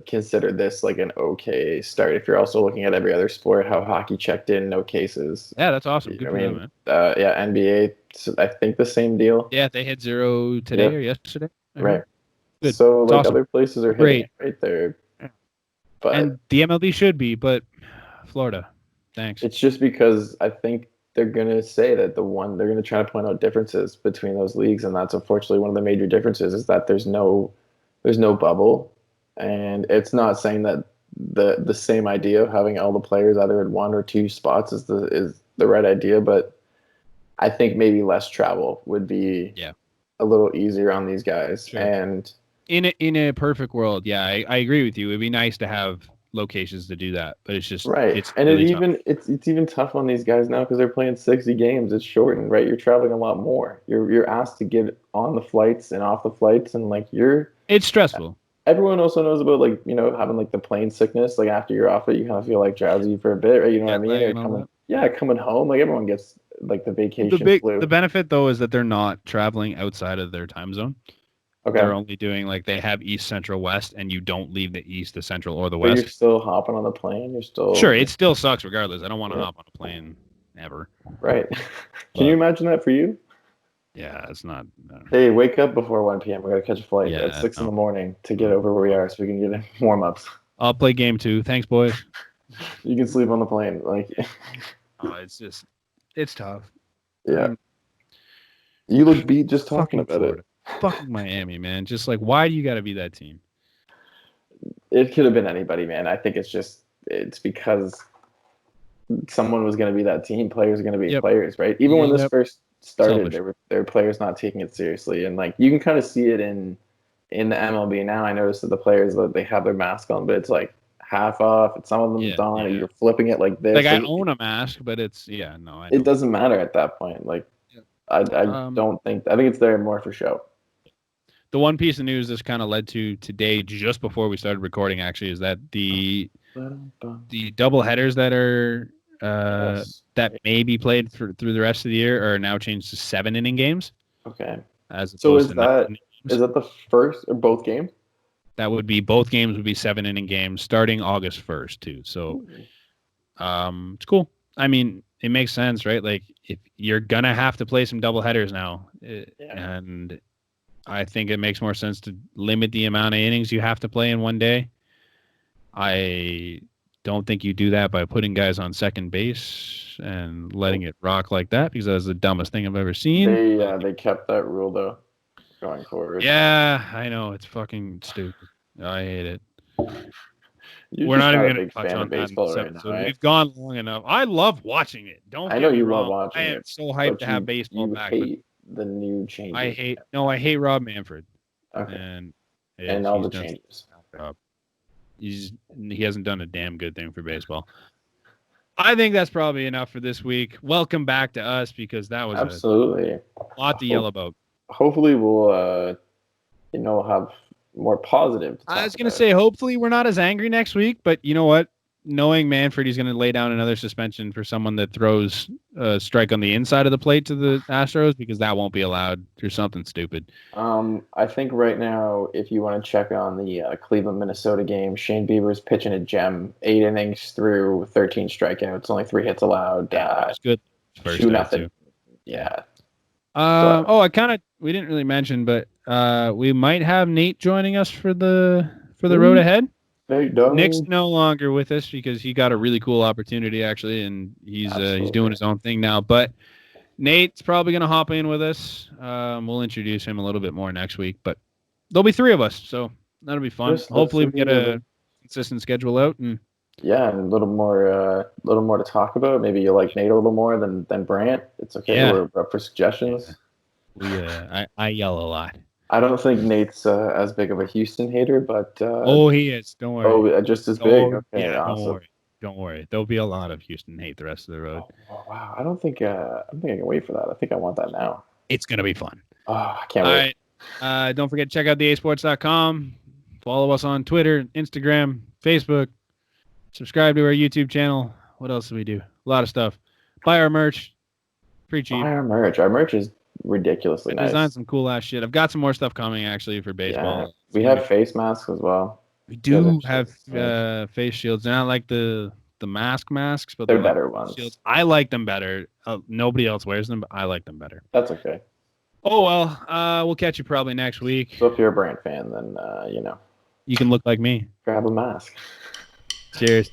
consider this like an okay start if you're also looking at every other sport, how hockey checked in, no cases. Yeah, that's awesome. Good for them, man. NBA, I think the same deal. Yeah, they hit 0 today or yesterday. Right. Good. So it's like awesome. Other places are hitting right there. But and the MLB should be, but Florida. Thanks. It's just because I think they're gonna say that they're gonna try to point out differences between those leagues, and that's unfortunately one of the major differences is that there's no bubble. And it's not saying that the same idea of having all the players either in 1 or 2 spots is the right idea, but I think maybe less travel would be a little easier on these guys. Sure. And in a perfect world, I agree with you. It'd be nice to have locations to do that, but it's just right. It's and really it's even tough on these guys now because they're playing 60 games. It's shortened, right? You're traveling a lot more. You're asked to get on the flights and off the flights, and like it's stressful. Everyone also knows about like having like the plane sickness. Like after you're off it, you kind of feel like drowsy for a bit, right? You know what I mean? Or coming home. Like everyone gets like the vacation flu. The benefit though is that they're not traveling outside of their time zone. Okay. They're only doing like they have East, Central, West, and you don't leave the East, the Central, or the West. But you're still hopping on the plane. You're still sure. It still sucks regardless. I don't want to hop on a plane ever. Right. Can you imagine that for you? Yeah, it's not. Hey, wake up before 1 p.m. We got to catch a flight at 6 in the morning to get over where we are so we can get in warm-ups. I'll play game 2. Thanks, boys. You can sleep on the plane. It's tough. Yeah. You look beat just talking about Florida. it. Fucking Miami, man. Just like, why do you got to be that team? It could have been anybody, man. I think it's because someone was going to be that team. Players are going to be players, right? Even when this first started, there were players not taking it seriously, and like you can kind of see it in the MLB now. I noticed that the players they have their mask on, but it's like half off, and some of them on, and you're flipping it like this. Like I own a mask, but it's it doesn't matter at that point. Like I don't think. I think it's there more for show. The one piece of news this kind of led to today, just before we started recording, actually, is that the double headers that are that may be played through the rest of the year are now changed to 7-inning games. Okay. So is that the first or both games? That would be both games would be 7-inning games starting August 1st too. So it's cool. I mean, it makes sense, right? Like if you're gonna have to play some double headers now, and I think it makes more sense to limit the amount of innings you have to play in one day. I don't think you do that by putting guys on second base and letting it rock like that, because that's the dumbest thing I've ever seen. They kept that rule though going forward. Yeah, I know, it's fucking stupid. I hate it. We're not even going to touch on baseball right now. Right? We've gone long enough. I love watching it. I know you love watching it. I am so hyped to have baseball back. Hate the new changes. I hate Rob Manfred. Okay. And all the changes. he hasn't done a damn good thing for baseball. I think that's probably enough for this week. Welcome back to us because that was absolutely a lot to yell about. Hopefully, we'll have more positive. I was going to say, hopefully, we're not as angry next week. But you know what? Knowing Manfred, he's going to lay down another suspension for someone that throws a strike on the inside of the plate to the Astros because that won't be allowed or something stupid. I think right now, if you want to check on the Cleveland-Minnesota game, Shane Bieber's pitching a gem, 8 innings through 13 strikeouts, only 3 hits allowed. Yeah, it's good. 2-0. Yeah. We didn't really mention, but we might have Nate joining us for the road ahead. Nick's no longer with us because he got a really cool opportunity actually, and he's doing his own thing now. But Nate's probably going to hop in with us. We'll introduce him a little bit more next week, but there'll be 3 of us, so that'll be fun. Hopefully, we get a consistent schedule out and. Yeah, and a little more to talk about. Maybe you like Nate a little more than Brant. It's okay. Yeah. We're up for suggestions. I yell a lot. I don't think Nate's as big of a Houston hater, but he is. Don't worry. Just as big. Okay, yeah, awesome. Don't worry. There'll be a lot of Houston hate the rest of the road. Oh, wow. I don't think I can wait for that. I think I want that now. It's gonna be fun. Oh, I can't wait. All right. Don't forget to check out bEHsports.com. Follow us on Twitter, Instagram, Facebook. Subscribe to our YouTube channel. What else do we do? A lot of stuff. Buy our merch. Pretty cheap. Buy our merch. Our merch is ridiculously nice. Designed some cool ass shit. I've got some more stuff coming actually for baseball. Yeah. We have face masks as well. We do have face shields. They're not like the masks, but they're better ones. Shields. I like them better. Nobody else wears them, but I like them better. That's okay. Oh well. We'll catch you probably next week. So if you're a Brant fan, then you can look like me. Grab a mask. Cheers.